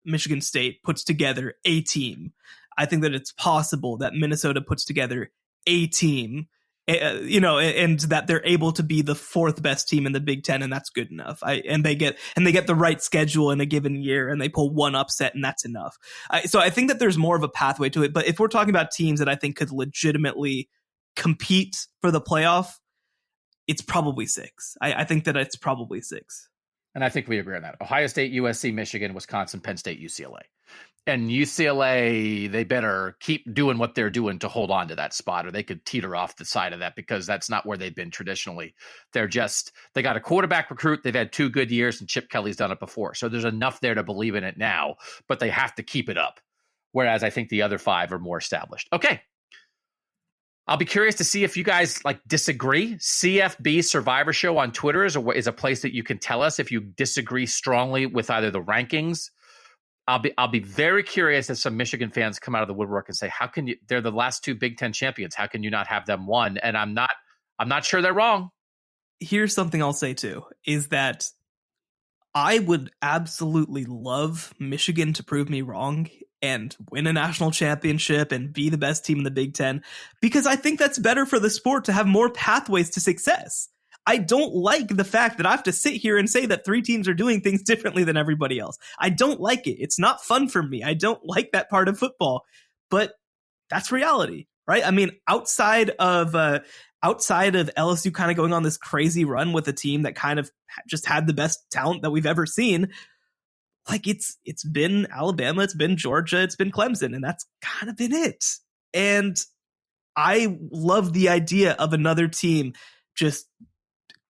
Michigan State puts together a team. I think that it's possible that Minnesota puts together a team, and that they're able to be the 4th best team in the Big Ten, and that's good enough. And they get the right schedule in a given year, and they pull one upset, and that's enough. So I think that there's more of a pathway to it. But if we're talking about teams that I think could legitimately compete for the playoff, it's probably 6. I think that it's probably 6. And I think we agree on that. Ohio State, USC, Michigan, Wisconsin, Penn State, UCLA. And UCLA, they better keep doing what they're doing to hold on to that spot, or they could teeter off the side of that, because that's not where they've been traditionally. They got a quarterback recruit. They've had 2 good years, and Chip Kelly's done it before. So there's enough there to believe in it now, but they have to keep it up. Whereas I think the other 5 are more established. Okay. I'll be curious to see if you guys disagree. CFB Survivor Show on Twitter is a place that you can tell us if you disagree strongly with either the rankings. I'll be very curious if some Michigan fans come out of the woodwork and say, how can you, they're the last 2 Big Ten champions. How can you not have them won? And I'm not sure they're wrong. Here's something I'll say too, is that I would absolutely love Michigan to prove me wrong and win a national championship and be the best team in the Big Ten, because I think that's better for the sport to have more pathways to success. I don't like the fact that I have to sit here and say that 3 teams are doing things differently than everybody else. I don't like it. It's not fun for me. I don't like that part of football, but that's reality, right? I mean, outside of LSU kind of going on this crazy run with a team that kind of just had the best talent that we've ever seen, it's been Alabama, it's been Georgia, it's been Clemson, and that's kind of been it. And I love the idea of another team just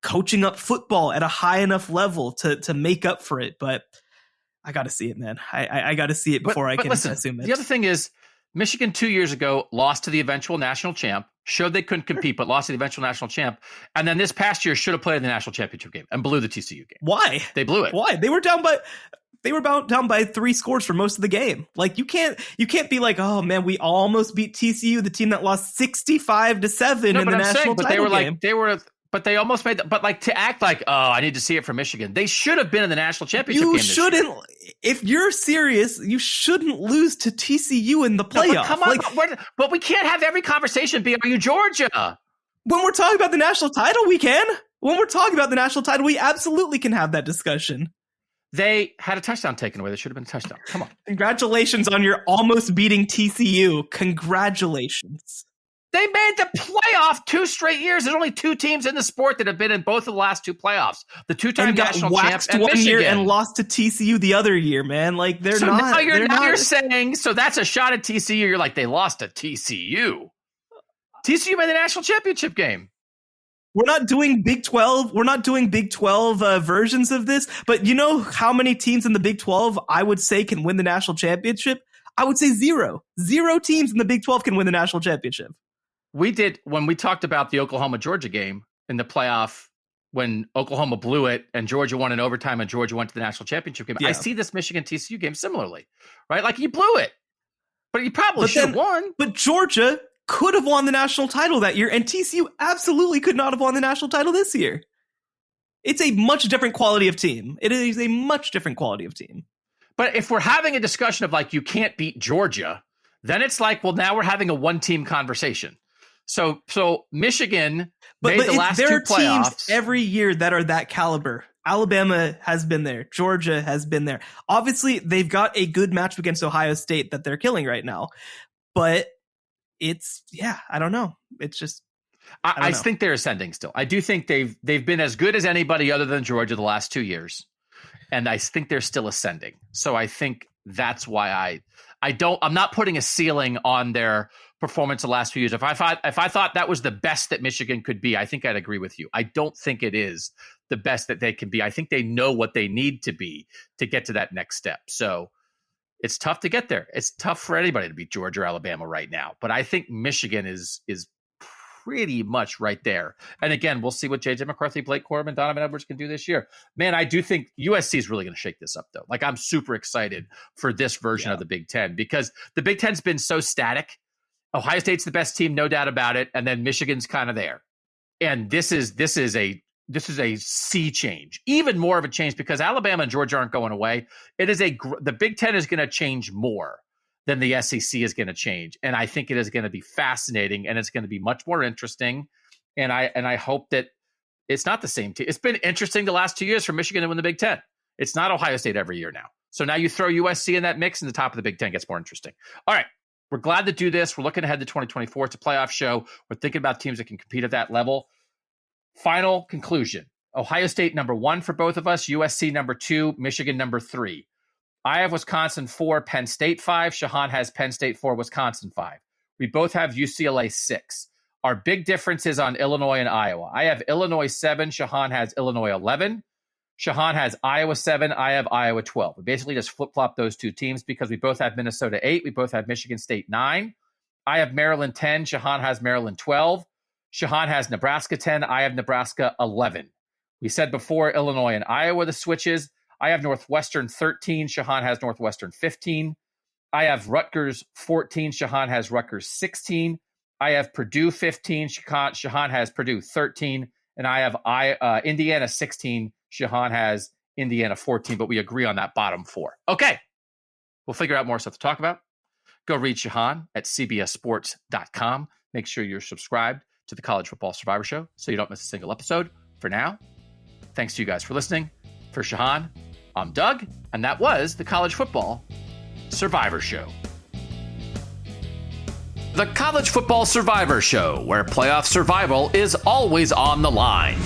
coaching up football at a high enough level to make up for it. But I got to see it, man. I got to see it before I can assume it. The other thing is, Michigan 2 years ago lost to the eventual national champ, showed they couldn't compete, but lost to the eventual national champ. And then this past year should have played in the national championship game and blew the TCU game. Why? They blew it. Why? They were down by 3 scores for most of the game. You can't be like, oh man, we almost beat TCU, the team that lost 65-7 in the national title game. But they almost made that. But to act like, oh, I need to see it for Michigan. They should have been in the national championship game. You shouldn't. If you're serious, you shouldn't lose to TCU in the playoff. No, but come on, but we can't have every conversation be, are you Georgia? When we're talking about the national title, we can. When we're talking about the national title, we absolutely can have that discussion. They had a touchdown taken away. There should have been a touchdown. Come on. Congratulations on your almost beating TCU. Congratulations. They made the playoff 2 straight years. There's only 2 teams in the sport that have been in both of the last 2 playoffs. The 2-time national champ and one Michigan. Year and lost to TCU the other year, man. They're not. Now you're saying, so that's a shot at TCU. You're like, they lost to TCU. TCU made the national championship game. We're not doing Big 12. We're not doing Big 12 versions of this. But you know how many teams in the Big 12 I would say can win the national championship? I would say 0. 0 teams in the Big 12 can win the national championship. We did when we talked about the Oklahoma-Georgia game in the playoff when Oklahoma blew it and Georgia won in overtime and Georgia went to the national championship game. Yeah. I see this Michigan-TCU game similarly, right? You blew it, but you probably should have won. But Georgia could have won the national title that year, and TCU absolutely could not have won the national title this year. it's a much different quality of team. It is a much different quality of team. But if we're having a discussion of like, you can't beat Georgia, then it's like, well, now we're having a one-team conversation. So Michigan made the last two playoffs. Teams every year that are that caliber. Alabama has been there. Georgia has been there. Obviously, they've got a good matchup against Ohio State that they're killing right now. But I don't know. It's just, I think they're ascending still. I do think they've been as good as anybody other than Georgia the last 2 years. And I think they're still ascending. So I think that's why I'm not putting a ceiling on their performance the last few years. If I thought that was the best that Michigan could be, I think I'd agree with you. I don't think it is the best that they can be. I think they know what they need to be to get to that next step. So it's tough to get there. It's tough for anybody to beat Georgia or Alabama right now. But I think Michigan is pretty much right there. And again, we'll see what J.J. McCarthy, Blake Corum, and Donovan Edwards can do this year. Man, I do think USC is really going to shake this up, though. Like, I'm super excited for this version of the Big Ten because the Big Ten's been so static. Ohio State's the best team, no doubt about it, and then Michigan's kind of there. And this is a sea change, even more of a change because Alabama and Georgia aren't going away. The Big Ten is going to change more than the SEC is going to change. And I think it is going to be fascinating and it's going to be much more interesting. And I hope that it's not the same team. It's been interesting the last 2 years for Michigan to win the Big Ten. It's not Ohio State every year now. So now you throw USC in that mix and the top of the Big Ten gets more interesting. All right. We're glad to do this. We're looking ahead to 2024. It's a playoff show. We're thinking about teams that can compete at that level. Final conclusion. Ohio State number 1 for both of us. USC number 2. Michigan number 3. I have Wisconsin 4, Penn State 5. Shehan has Penn State 4, Wisconsin 5. We both have UCLA 6. Our big difference is on Illinois and Iowa. I have Illinois 7. Shehan has Illinois 11. Shehan has Iowa 7. I have Iowa 12. We basically just flip-flop those two teams because we both have Minnesota 8. We both have Michigan State 9. I have Maryland 10. Shehan has Maryland 12. Shehan has Nebraska 10. I have Nebraska 11. We said before Illinois and Iowa the switches. I have Northwestern 13. Shehan has Northwestern 15. I have Rutgers 14. Shehan has Rutgers 16. I have Purdue 15. Shehan has Purdue 13. And I have Indiana 16. Shehan has Indiana 14. But we agree on that bottom 4. Okay. We'll figure out more stuff to talk about. Go read Shehan at cbssports.com. Make sure you're subscribed to the College Football Survivor Show so you don't miss a single episode. For now, thanks to you guys for listening. For Shehan, I'm Doug, and that was the College Football Survivor Show. The College Football Survivor Show, where playoff survival is always on the line.